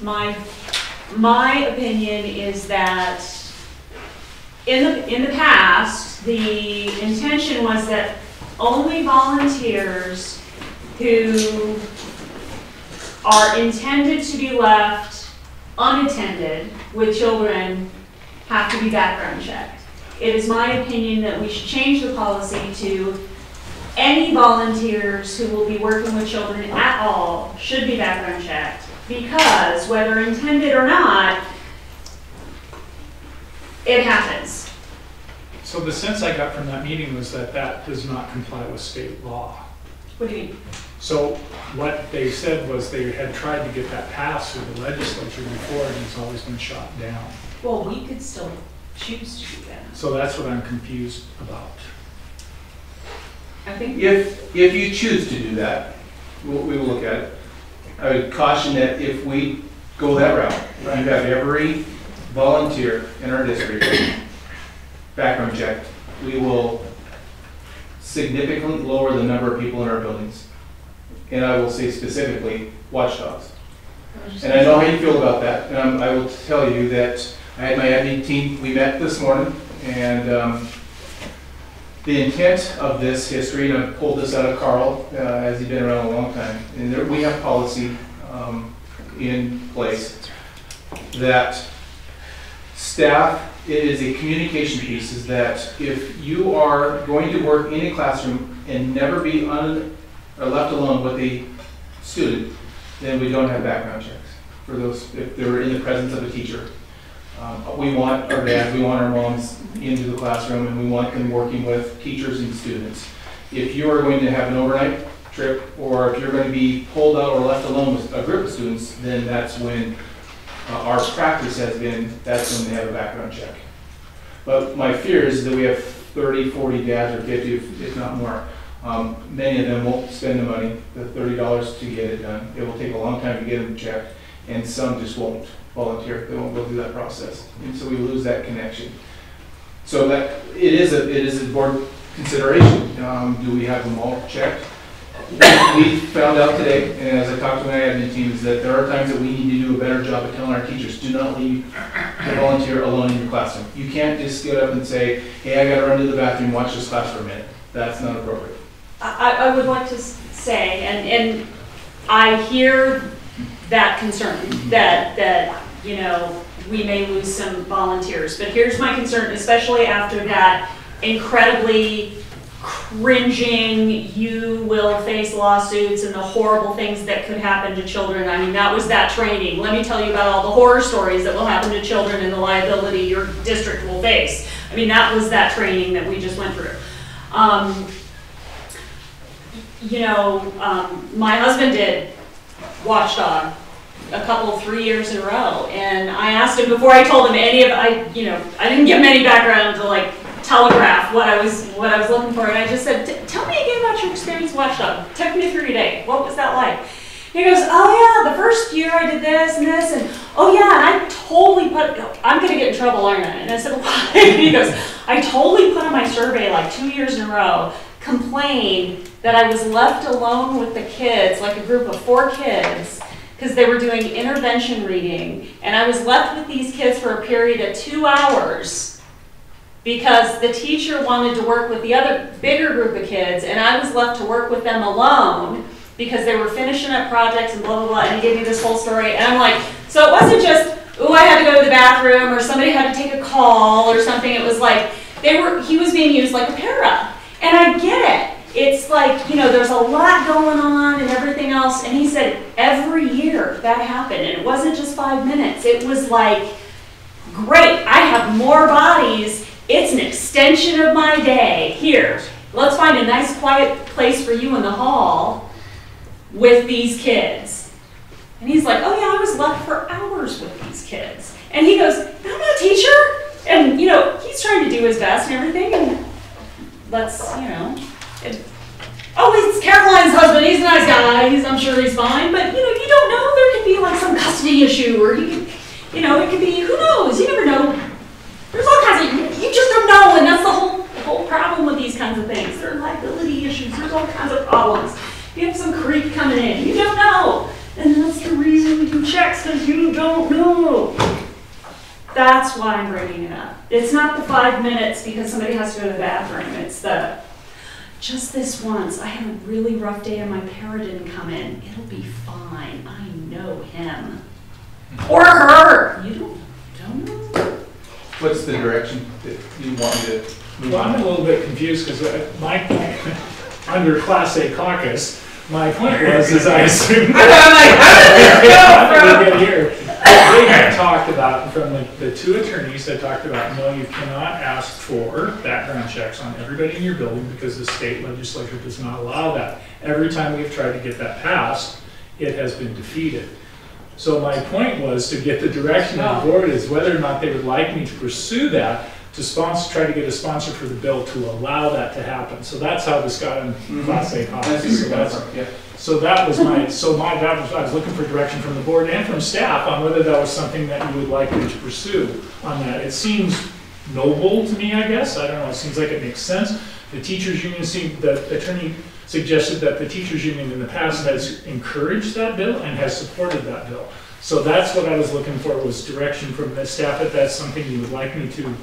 my opinion is that in the past, the intention was that only volunteers who are intended to be left unattended with children have to be background checked. It is my opinion that we should change the policy to any volunteers who will be working with children at all should be background checked, because whether intended or not, it happens. So the sense I got from that meeting was that that does not comply with state law. What do you mean? So what they said was they had tried to get that passed through the legislature before, and it's always been shot down. Well, we could still choose to do that. So that's what I'm confused about. I think If you choose to do that, we will look at it. I would caution that if we go that route, you have every volunteer in our district background checked, we will significantly lower the number of people in our buildings. And I will say specifically, watchdogs. And I know how you feel about that. And I will tell you that I had my admin team, we met this morning, and the intent of this history, and I pulled this out of Carl, as he's been around a long time, and there, we have policy in place that staff, it is a communication piece, is that if you are going to work in a classroom and never be left alone with a student, then we don't have background checks for those, if they're in the presence of a teacher. We want our dads, we want our moms into the classroom, and we want them working with teachers and students. If you are going to have an overnight trip, or if you're going to be pulled out or left alone with a group of students, then that's when our practice has been, that's when they have a background check. But my fear is that we have 30, 40 dads, or 50, if not more. Many of them won't spend the money, the $30 to get it done. It will take a long time to get them checked, and some just won't volunteer. They won't go through that process, and so we lose that connection. So that it is a board consideration. Do we have them all checked? We found out today, and as I talked to my admin team, is that there are times that we need to do a better job of telling our teachers, do not leave the volunteer alone in your classroom. You can't just get up and say, hey, I got to run to the bathroom, watch this class for a minute. That's not appropriate. I would like to say, and I hear that concern, that you know, we may lose some volunteers. But here's my concern, especially after that incredibly cringing, you will face lawsuits and the horrible things that could happen to children. I mean, that was that training. Let me tell you about all the horror stories that will happen to children and the liability your district will face. I mean, that was that training that we just went through. You know, my husband did Watchdog a couple, 3 years in a row, and I asked him before I told him any of, I didn't give him any background to like telegraph what I was looking for, and I just said, tell me again about your experience with Watchdog. Take me through your day. What was that like? He goes, oh yeah, the first year I did this and this, and oh yeah, and I totally I'm gonna get in trouble, aren't I? And I said, why? He goes, I totally put on my survey like 2 years in a row, complained that I was left alone with the kids, like a group of 4 kids, because they were doing intervention reading, and I was left with these kids for a period of 2 hours, because the teacher wanted to work with the other bigger group of kids, and I was left to work with them alone because they were finishing up projects and blah, blah, blah, and he gave me this whole story. And I'm like, so it wasn't just, oh, I had to go to the bathroom or somebody had to take a call or something. It was like, he was being used like a para. And I get it. It's like, you know, there's a lot going on and everything else. And he said every year that happened. And it wasn't just 5 minutes. It was like, great, I have more bodies. It's an extension of my day. Here, let's find a nice quiet place for you in the hall with these kids. And he's like, oh yeah, I was left for hours with these kids. And he goes, I'm not a teacher. And, you know, he's trying to do his best and everything. And let's, you know, oh, he's Caroline's husband. He's a nice guy. I'm sure he's fine. But, you know, you don't know. There could be like some custody issue, or he could, you know, it could be, who knows? You never know. There's all kinds of, you just don't know. And that's the whole problem with these kinds of things. There are liability issues. There's all kinds of problems. You have some creep coming in. You don't know. And that's the reason we do checks, because you don't know. That's why I'm bringing it up. It's not the 5 minutes because somebody has to go to the bathroom. It's the, just this once, I had a really rough day and my para didn't come in. It'll be fine. I know him. Or her. You don't know. What's the direction that you want me to move Well, on? I'm a little bit confused because my point, under Class A caucus, my point was, is I assumed they had talked about, from the two attorneys that talked about, no, you cannot ask for background checks on everybody in your building because the state legislature does not allow that. Every time we've tried to get that passed, it has been defeated. So my point was to get the direction of the board is whether or not they would like me to pursue that, to try to get a sponsor for the bill to allow that to happen. So that's how this got in Class A caucus. So that was I was looking for direction from the board and from staff on whether that was something that you would like me to pursue on that. It seems noble to me, I guess. I don't know, it seems like it makes sense. The teachers union the attorney suggested that the teachers union in the past has encouraged that bill and has supported that bill. So that's what I was looking for, was direction from the staff, if that's something you would like me to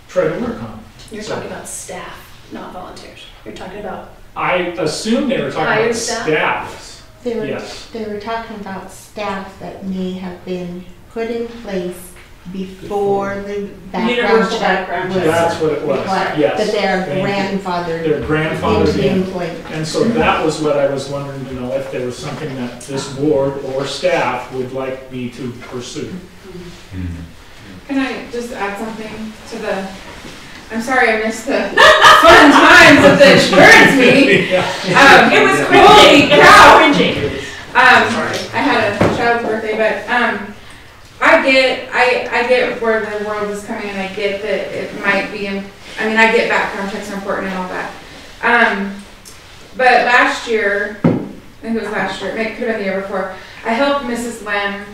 try to work on. You're talking about staff, not volunteers. You're talking about... I assumed they were talking about staff. They were, yes. They were talking about staff that may have been put in place before the background check was That's what it was, required, yes. that they are grandfathered. They're grandfathered into in. employment. And so that was what I was wondering to know, if there was something that this board or staff would like me to pursue. Can I just add something to the, I'm sorry I missed the fun times of the insurance meeting. It was holy cow. cringy. I had a child's birthday, but I get where the world is coming, and I get that it might be, I get background checks are important and all that. But last year, I think it was last year, it could have been the year before, I helped Mrs. Lem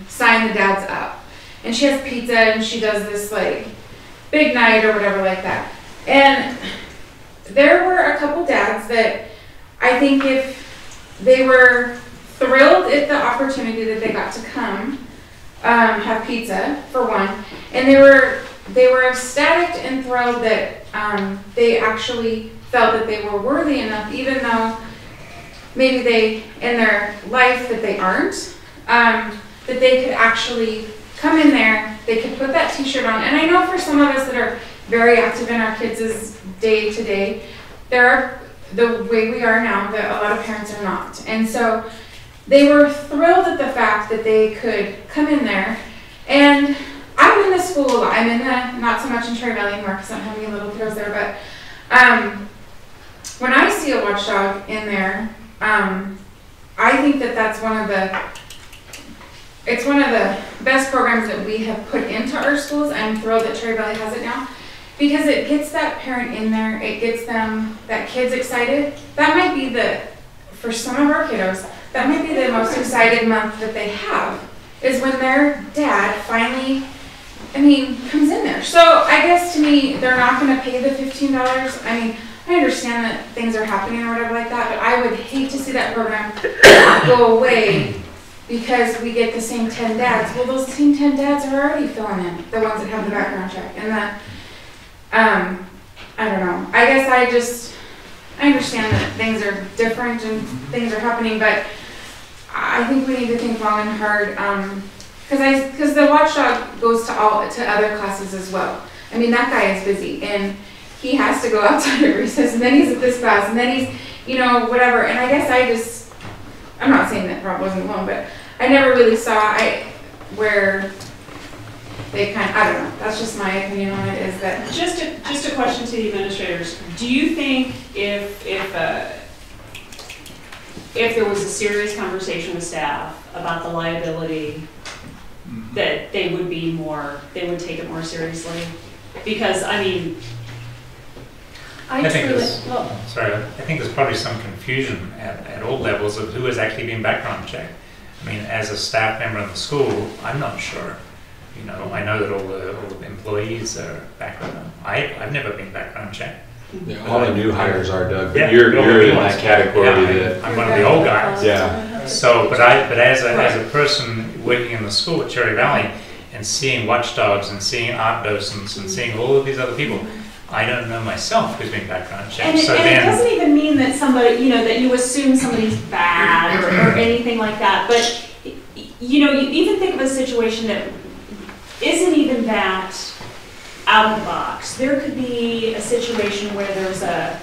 sign the dads up. And she has pizza, and she does this like big night or whatever like that. And there were a couple dads that I think if they were thrilled at the opportunity that they got to come have pizza, for one, and they were ecstatic and thrilled that they actually felt that they were worthy enough, even though maybe they in their life that they aren't, that they could actually come in there, they could put that t-shirt on. And I know for some of us that are very active in our kids' day to day, the way we are now, that a lot of parents are not. And so they were thrilled at the fact that they could come in there. And I'm in the school a lot. I'm in the, not so much in Cherry Valley anymore because I don't have any little kiddos there, but when I see a watchdog in there, I think that that's one of the best programs that we have put into our schools. I'm thrilled that Cherry Valley has it now because it gets that parent in there. It gets them, that kid's excited. That might be for some of our kiddos, that might be the most excited month that they have, is when their dad finally, comes in there. So I guess to me, they're not going to pay the $15. I understand that things are happening or whatever like that, but I would hate to see that program go away because we get the same 10 dads. Well, those same 10 dads are already filling in, the ones that have the background check. And I don't know. I guess I understand that things are different and things are happening, but I think we need to think long and hard, because the watchdog goes to other classes as well. I mean, that guy is busy, and he has to go outside of recess, and then he's at this class, and then he's, you know, whatever. And I guess I'm not saying that Rob wasn't alone, but I never really saw where they I don't know. That's just my opinion on it. Is that just a question to the administrators? Do you think if there was a serious conversation with staff about the liability, that they would take it more seriously? Because I mean, I think there's probably some confusion at all levels of who is actually being background checked. I mean, as a staff member of the school, I'm not sure. You know, I know that all the employees are background. I've never been background checked. Yeah, all the new hires are, Doug, but yeah, you're in that category. Yeah, I'm one of the old guys. Yeah. So, but as a person working in the school at Cherry Valley and seeing watchdogs and seeing art docents and seeing all of these other people, I don't know myself who's been background checked. And it doesn't even mean that somebody, you know, that you assume somebody's bad or anything like that. But you know, you even think of a situation that isn't even that out of the box. There could be a situation where there's a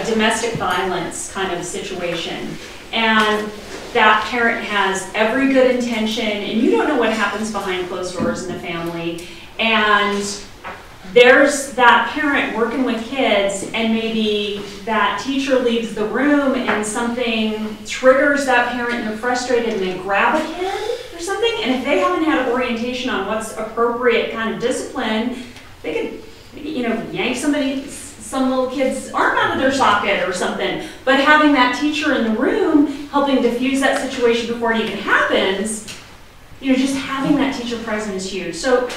domestic violence kind of situation, and that parent has every good intention, and you don't know what happens behind closed doors in the family, and there's that parent working with kids, and maybe that teacher leaves the room and something triggers that parent and they're frustrated and they grab a kid or something, and if they haven't had orientation on what's appropriate kind of discipline, they could, you know, yank some little kid's arm out of their socket or something. But having that teacher in the room helping diffuse that situation before it even happens, you know, just having that teacher present is huge. So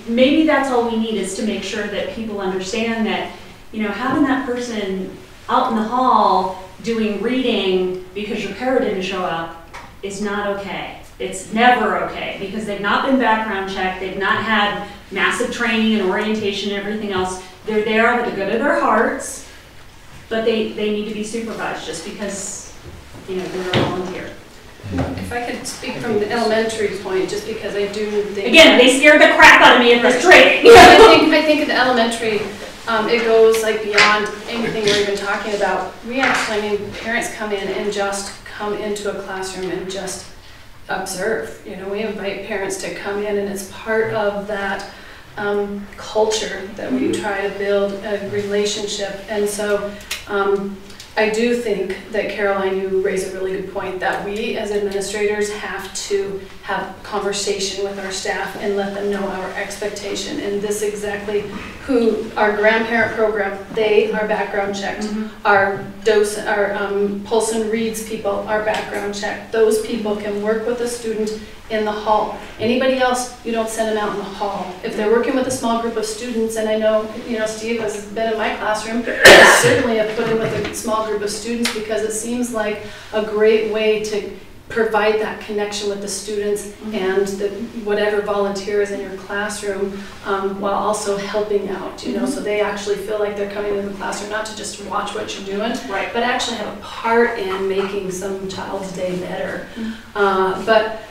maybe that's all we need, is to make sure that people understand that, you know, having that person out in the hall doing reading because your para didn't show up is not okay. It's never okay, because they've not been background checked, they've not had massive training and orientation and everything else. They're there with the good of their hearts, but they need to be supervised just because, you know, they're a volunteer. If I could speak from the elementary point, just because I do think... Again, they scared the crap out of me in this training. I think in the elementary, it goes like beyond anything we're even talking about. We actually, I mean, parents come in and just come into a classroom and just observe. You know, we invite parents to come in, and it's part of that culture that we try to build a relationship. And so I do think that, Caroline, you raise a really good point, that we as administrators have to have conversation with our staff and let them know our expectation. And this exactly who our grandparent program, they are background checked. Our docent, our Polson Reads people are background checked. Those people can work with a student in the hall. Anybody else, you don't send them out in the hall. If they're working with a small group of students, and I know, you know, Steve has been in my classroom, I certainly have put in with a small group of students, because it seems like a great way to provide that connection with the students and the whatever volunteer is in your classroom, while also helping out, you know, so they actually feel like they're coming into the classroom not to just watch what you're doing, right, but actually have a part in making some child's day better. But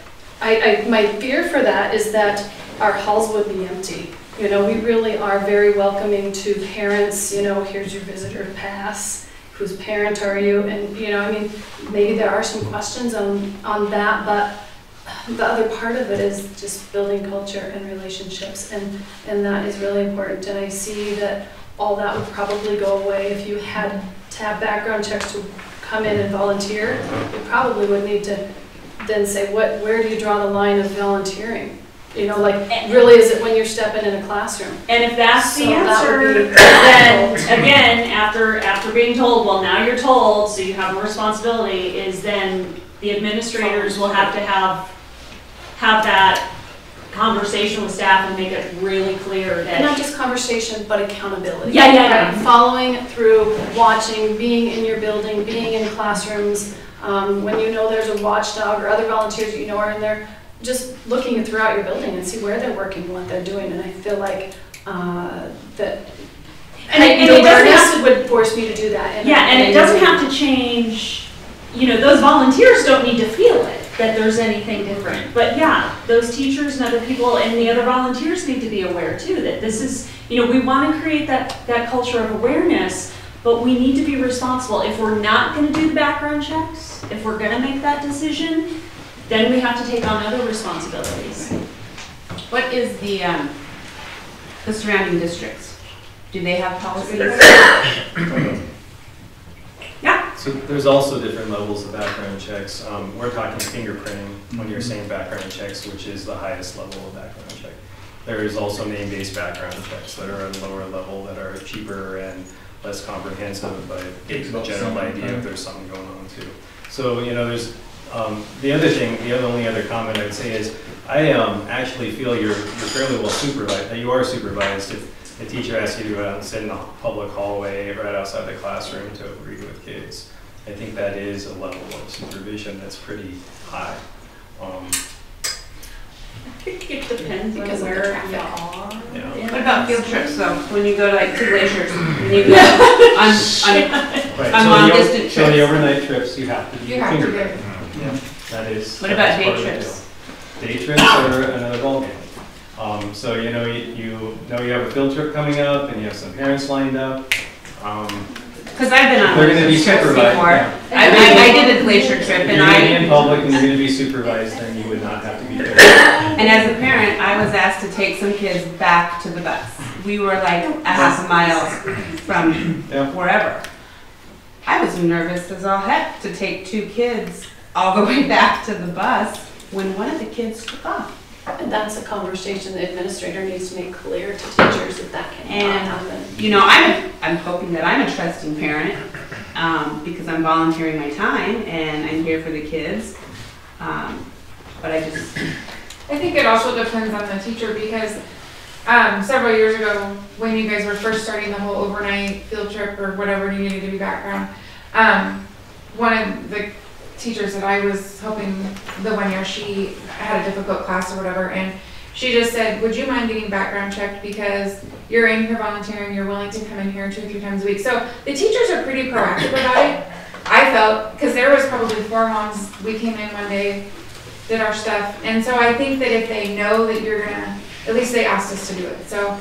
my fear for that is that our halls would be empty. You know, we really are very welcoming to parents. You know, here's your visitor pass. Whose parent are you? And, you know, I mean, maybe there are some questions on that, but the other part of it is just building culture and relationships, and that is really important. And I see that all that would probably go away if you had to have background checks to come in and volunteer. You probably would need to then say, where do you draw the line of volunteering? You know, like, really, is it when you're stepping in a classroom? And if that's the answer, then again, after being told, well, now you're told, so you have a responsibility, is then the administrators will have to have that conversation with staff and make it really clear that... Not just conversation, but accountability. Yeah. Following through, watching, being in your building, being in classrooms, when you know there's a watchdog or other volunteers that you know are in there, just looking throughout your building and see where they're working, what they're doing. And I feel like that And it doesn't have to, would force me to do that. yeah, and it doesn't have to change, you know, those volunteers don't need to feel it, that there's anything different. But yeah, those teachers and other people and the other volunteers need to be aware too, that this is, you know, we want to create that culture of awareness, but we need to be responsible. If we're not going to do the background checks, if we're going to make that decision, then we have to take on other responsibilities. What is the surrounding districts? Do they have policies? Yeah. So there's also different levels of background checks. We're talking fingerprinting when you're saying background checks, which is the highest level of background check. There is also name-based background checks that are at a lower level that are cheaper and less comprehensive, but gives a general idea if there's something going on too. So, you know, there's the only other comment I'd say is I actually feel you're fairly well supervised, that you are supervised if the teacher asks you to go out and sit in a public hallway right outside the classroom to read with kids. I think that is a level of supervision that's pretty high. I think it depends on where you are. Yeah. What about field trips though? When you go to like to glaciers, when you go on long distance So the trips? overnight trips, you have to do You have to fingerprint. do. Yeah, that is. What about that's day part of the trips? deal. Day trips are another ballgame. So you know you know you have a field trip coming up and you have some parents lined up. Because I've been on They're going to be trips supervised. before. Yeah. I did a glacier trip and If you're going to be in public and you're going to be supervised, then you would not have to be there. And as a parent, I was asked to take some kids back to the bus. We were like a half a mile from wherever. I was nervous as all heck to take 2 kids all the way back to the bus when one of the kids took off. And that's a conversation the administrator needs to make clear to teachers that cannot happen. And, you know, I'm hoping that I'm a trusting parent because I'm volunteering my time and I'm here for the kids. But I think it also depends on the teacher because several years ago when you guys were first starting the whole overnight field trip or whatever you needed to be background, one of the teachers that I was helping the one year, she had a difficult class or whatever, and she just said, would you mind getting background checked because you're in here volunteering, you're willing to come in here 2 or 3 times a week. So the teachers are pretty proactive about it, I felt, because there was probably 4 moms, we came in one day, did our stuff, and so I think that if they know that you're gonna, at least they asked us to do it. So,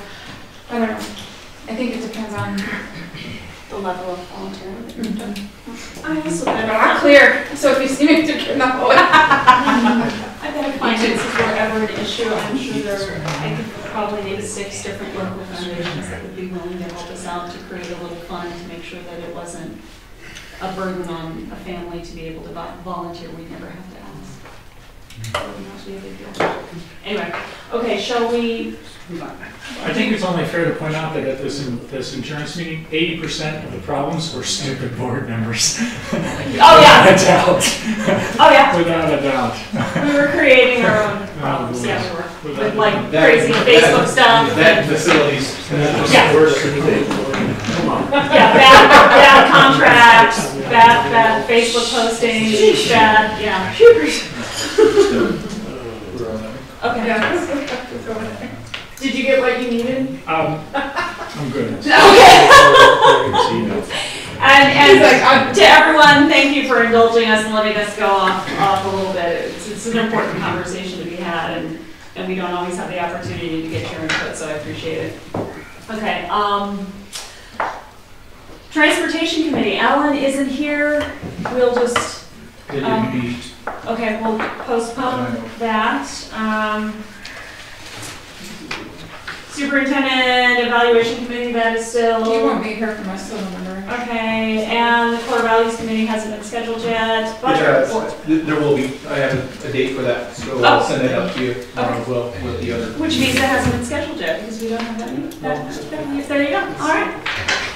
I don't know, I think it depends on the level of volunteering that you're doing. But I'm clear, so if you see me in the hallway. I've got finances wherever an issue, I'm sure I could probably name 6 different local foundations that would be willing to help us out to create a little fund to make sure that it wasn't a burden on a family to be able to volunteer. We never have to ask. It wouldn't have to be a big deal. Anyway, okay, shall we move on? I think it's only fair to point out that at this insurance meeting, 80% of the problems were stupid board members. Oh yeah. Without a doubt. Oh yeah. Without a doubt. We were creating our own problems, yeah, we were. With like That- crazy Facebook stuff. That facilities. Yeah. Yeah, bad contracts, bad Facebook postings, bad, yeah. Okay. Did you get what you needed? I'm good. Okay. And to everyone, thank you for indulging us and letting us go off a little bit. It's an important conversation to be had, and we don't always have the opportunity to get your input, so I appreciate it. Okay. Transportation Committee. Alan isn't here. We'll just. Okay, we'll postpone that. Superintendent Evaluation Committee, that is still. You won't be here from us till November. Okay, and the Core Values Committee hasn't been scheduled yet. Budget report. There will be, I have a date for that, so I'll send that out to you tomorrow as well with the other. Which means that hasn't been scheduled yet, because we don't have that. There you go, all right.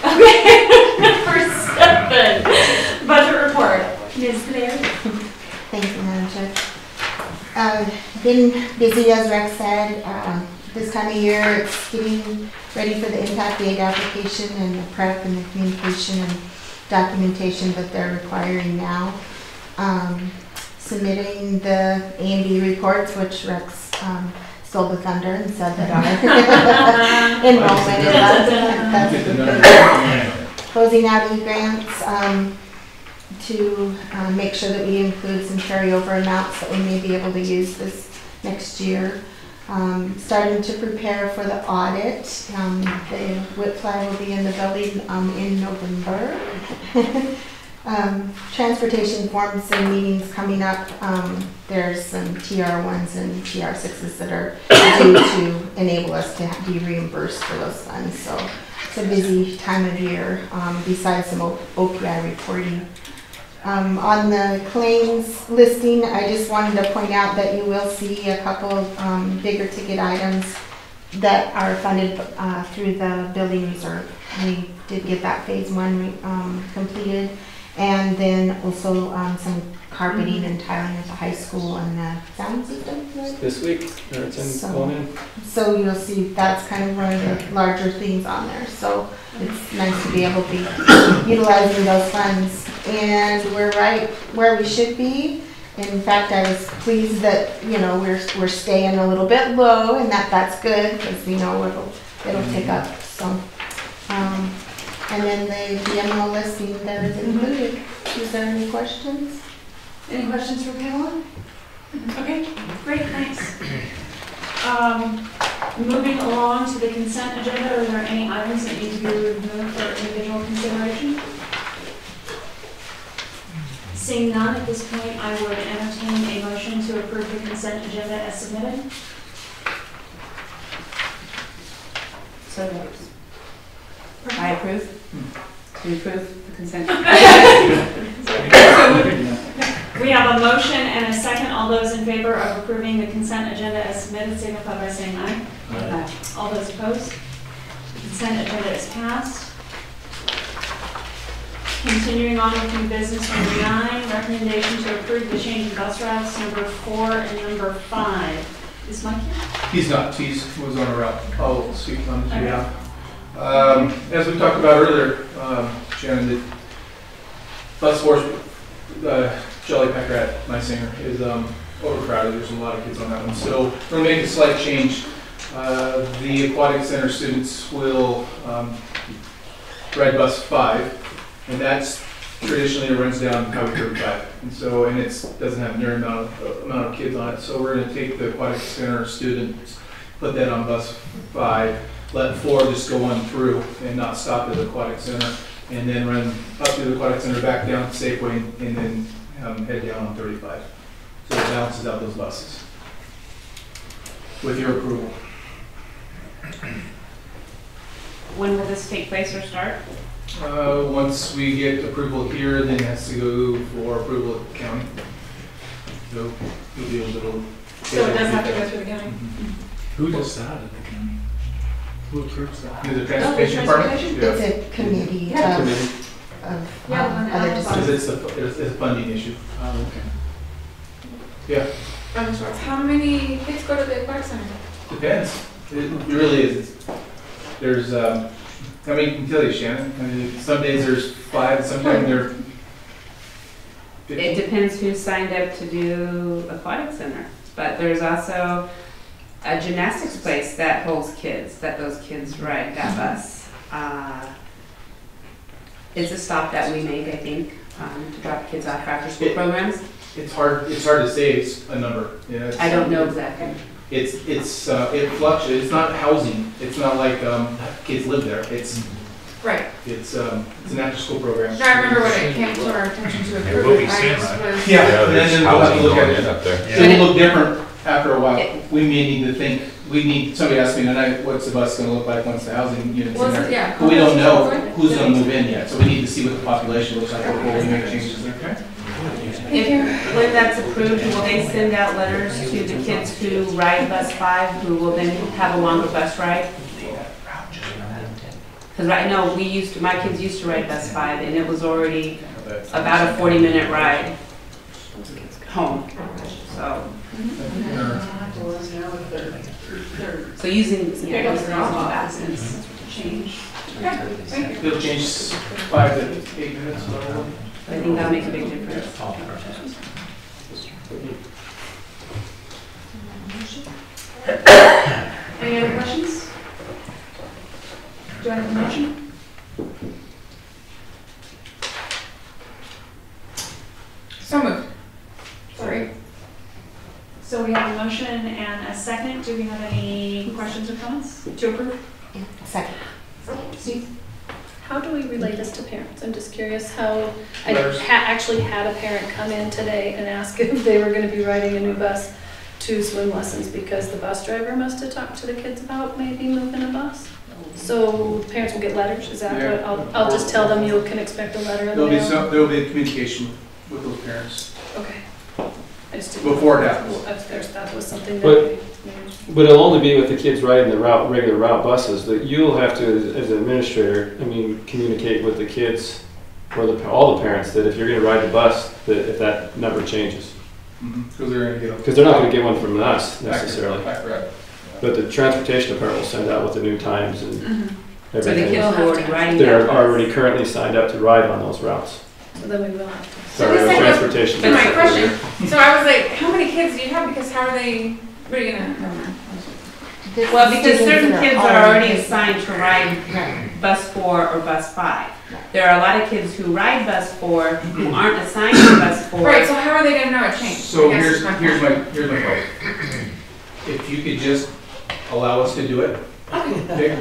Okay, number 7, budget report. Ms. Claire. Thank you, Madam Chair. Been busy, as Rex said. This time of year, it's getting ready for the impact aid application and the prep and the communication and documentation that they're requiring now. Submitting the A&B reports, which Rex stole the thunder and said that our enrollment is up. Closing out e-grants to make sure that we include some carryover amounts that we may be able to use this next year. Starting to prepare for the audit. The WIPFLY will be in the building in November. Transportation forms and meetings coming up. There's some TR1s and TR6s that are due to enable us to be reimbursed for those funds. So it's a busy time of year besides some OPI reporting. On the claims listing, I just wanted to point out that you will see a couple of bigger ticket items that are funded through the building reserve. We did get that phase 1 completed, and then also some carpeting and tiling at the high school and the sound system. Right? This week, or it's going in. So you'll see that's kind of one of the larger things on there. So it's nice to be able to be utilizing those funds. And we're right where we should be. In fact, I was pleased that, you know, we're staying a little bit low, and that's good because we know it'll pick up. So, and then the DMO listing that is included. Is there any questions? Any questions for Pamela? Okay, great, thanks. Moving along to the consent agenda, are there any items that need to be removed for individual consideration? Seeing none at this point, I would entertain a motion to approve the consent agenda as submitted. So moved. I approve. To approve the consent. We have a motion and a second. All those in favor of approving the consent agenda as submitted, signify by saying aye. Aye. All those opposed? The consent agenda is passed. Continuing on with new business number 9, recommendation to approve the change in bus routes number 4 and number 5. Is Mike here? He's not. He was on a route. I'll speak on his behalf. As we talked about earlier, Shannon, the bus force, Jolly Packer at Nysinger is overcrowded. There's a lot of kids on that one. So we're going to make a slight change. The Aquatic Center students will ride bus 5, and that's traditionally runs down Highway 35. And so, and it doesn't have near amount of kids on it. So we're going to take the Aquatic Center students, put that on bus 5, let 4 just go on through and not stop at the Aquatic Center, and then run up to the Aquatic Center, back down to Safeway, and then head down on 35. So it balances out those buses. With your approval. When will this take place or start? Once we get approval here, then it has to go for approval at the county. So you'll be able to. So it does have to go through the county? Who does that at the county? Who approves that? The transportation department? It's a committee of other decisions. It's a funding issue. Oh, okay. Yeah. How many kids go to the aquatic center? Depends. It really is. There's, I mean, I can tell you, Shannon, I mean, some days there's 5, sometimes there. It depends who signed up to do aquatic center, but there's also a gymnastics place that holds kids, that those kids ride that bus. It's a stop that we make, I think, to drop kids off after school programs. It's hard to say it's a number. Yeah, I don't know exactly. It fluctuates. It's not housing. It's not like kids live there. It's right. It's an after school program. No, I remember when it came to our attention to approve will be it. soon, right? Yeah, and then we'll have to look at it. Up there. Yeah. It'll look different after a while. We may need to think. Somebody asked me tonight, what's the bus going to look like once the housing units in there? Yeah. But we don't know who's going to move in yet, so we need to see what the population looks like before we make changes there. Okay? When that's approved, will they send out letters to the kids who ride bus 5, who will then have a longer bus ride? Because I know my kids used to ride bus 5, and it was already about a 40-minute ride home. So using buses change. It'll change 5 to 8 minutes. I think that'll make a big difference. So we have a motion and a second. Do we have any questions or comments to approve? Second. Steve? How do we relay this to parents? I'm just curious how, I Letters. actually had a parent come in today and ask if they were gonna be riding a new bus to swim lessons because the bus driver must have talked to the kids about maybe moving a bus. So parents will get letters, is that Yeah. what, I'll just tell them you can expect a letter in the mail? There'll be communication with those parents Okay. I just didn't. before it happens. If there's, that was something But- that. But it'll only be with the kids riding the route, regular route buses, that you'll have to, as an administrator, I mean, communicate with the kids or all the parents that if you're gonna ride the bus, that if that number changes. Because they're gonna get. Because they're not gonna get one from us necessarily. Accurate. But the transportation department will send out with the new times and So the everything. kids who are already riding They're that bus. already currently signed up to ride on those routes. So then we will have to. So our transportation. That's my question. So I was like, how many kids do you have? Because how are they, what are you gonna, never mind. Well, because certain kids are already assigned to ride bus 4 or bus 5. There are a lot of kids who ride bus 4 who aren't assigned to bus 4. Right, so how are they gonna know it changed? So I guess here's is my point. If you could just allow us to do it, okay,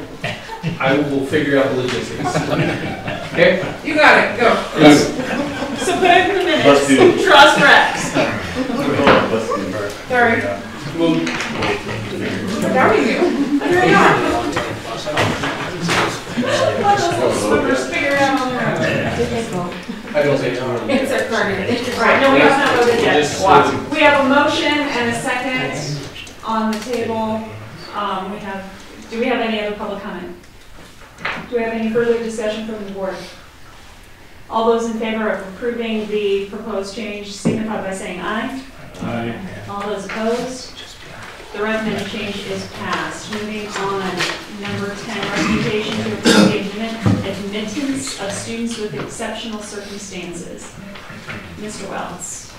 I will figure out the logistics. Okay? You got it, go. So put it in the Let's do minutes. it. Trust Rex. Sorry. That we knew. Hurry on. Let those swimmers figure it out on their own. I don't say no. It's a target. Right, no, we have not voted yet. Just walk. We have a motion and a second on the table. Do we have any other public comment? Do we have any further discussion from the board? All those in favor of approving the proposed change signify by saying aye. Aye. All those opposed? The recommended change is passed. Moving on, number 10, recommendation to approve the admittance of students with exceptional circumstances. Mr. Wells.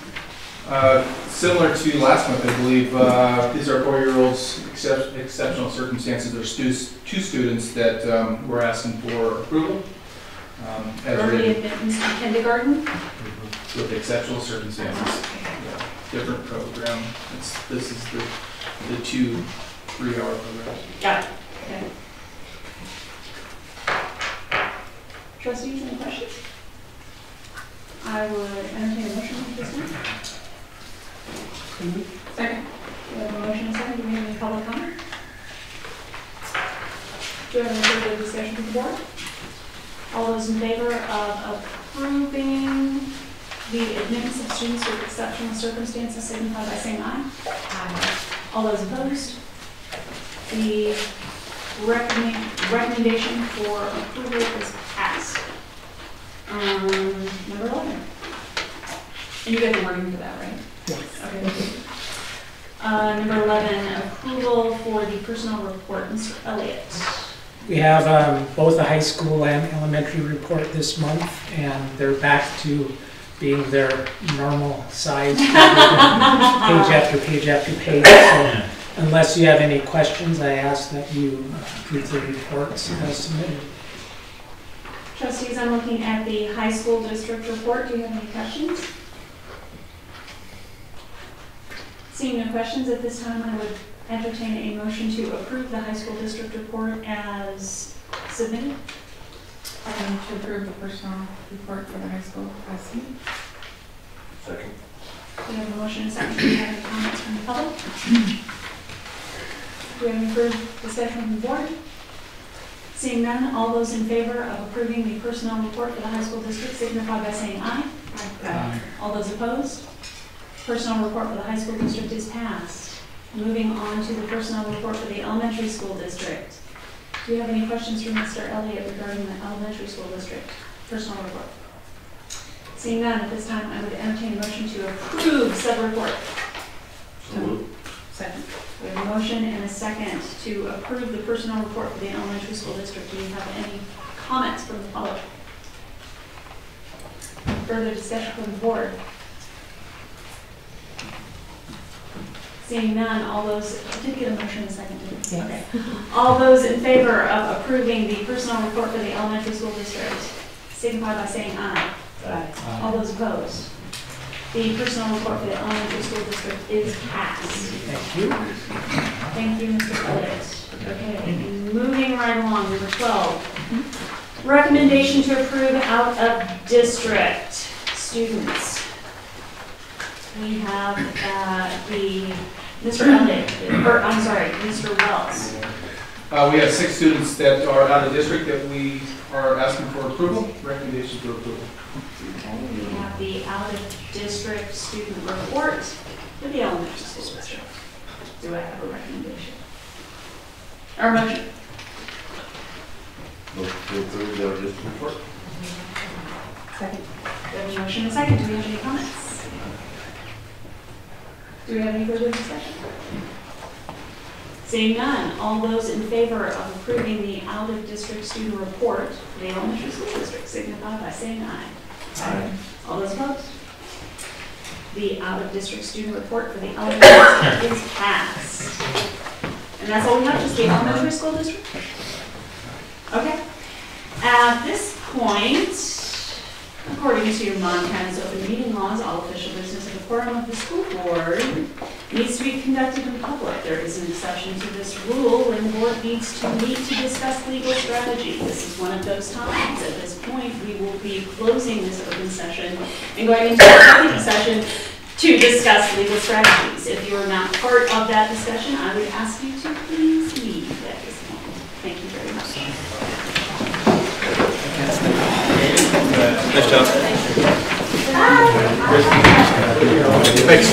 Similar to last month, I believe, these are 4-year-olds, exceptional circumstances. There's two students that we're asking for approval. As Early written, admittance to kindergarten. with exceptional circumstances. Yeah, different program. This is the 2 3-hour programs. Got it. Okay. Trustees, any questions? I would entertain a motion at this time. Second. We have a motion and a second. Do we have any public comment? Do we have any further discussion with the board? All those in favor of approving the admittance of students with exceptional circumstances signify by saying aye. Aye. All those opposed? The recommendation for approval is passed. Number 11. And you guys are working for that, right? Yes. Okay. Number 11, approval for the personnel report. Mr. Elliott. We have both the high school and elementary report this month, and they're back to being their normal size, page after page after page. So unless you have any questions, I ask that you approve the reports as submitted. Trustees, I'm looking at the high school district report. Do you have any questions? Seeing no questions at this time, I would entertain a motion to approve the high school district report as submitted. I move to approve the personnel report for the high school as submitted. Second. We have a motion and a second. Do we have any comments from the public? Do we have any further discussion from the board? Seeing none, all those in favor of approving the personnel report for the high school district signify by saying aye. Aye. All those opposed? Personnel report for the high school district is passed. Moving on to the personnel report for the elementary school district. Do you have any questions for Mr. Elliott regarding the elementary school district personnel report? Seeing none, at this time, I would entertain a motion to approve said report. Second. We have a motion and a second to approve the personnel report for the elementary school district. Do you have any comments from the public? Further discussion from the board? Seeing none, all those, did you get a motion and a second? Yes. Okay. All those in favor of approving the personnel report for the elementary school district signify by saying aye. Aye. All those opposed? The personnel report for the elementary school district is passed. Thank you. Thank you, Mr. Elliott. Okay, moving right along, number 12. Recommendation to approve out of district students. We have Mr. Elliott, or I'm sorry, Mr. Wells. We have 6 students that are out of district that we are asking for approval, recommendation for approval. Okay, we have the out of district student report for the elementary school district. Do I have a recommendation? Or motion? Motion to approve the district report. Second. We have a motion and a second. Do we have any comments? Do we have any further discussion? Seeing none, all those in favor of approving the out-of-district student report for the elementary school district signify by saying aye. Aye. All those opposed? The out-of-district student report for the elementary district is passed. And that's all we have, just the elementary school district? Okay. At this point, according to Montana's open meeting laws, all official business of the quorum of the school board needs to be conducted in public. There is an exception to this rule when the board needs to meet to discuss legal strategy. This is one of those times. At this point, we will be closing this open session and going into a public session to discuss legal strategies. If you are not part of that discussion, I would ask you to please leave at this point. Thank you very much. Nice job. Thanks.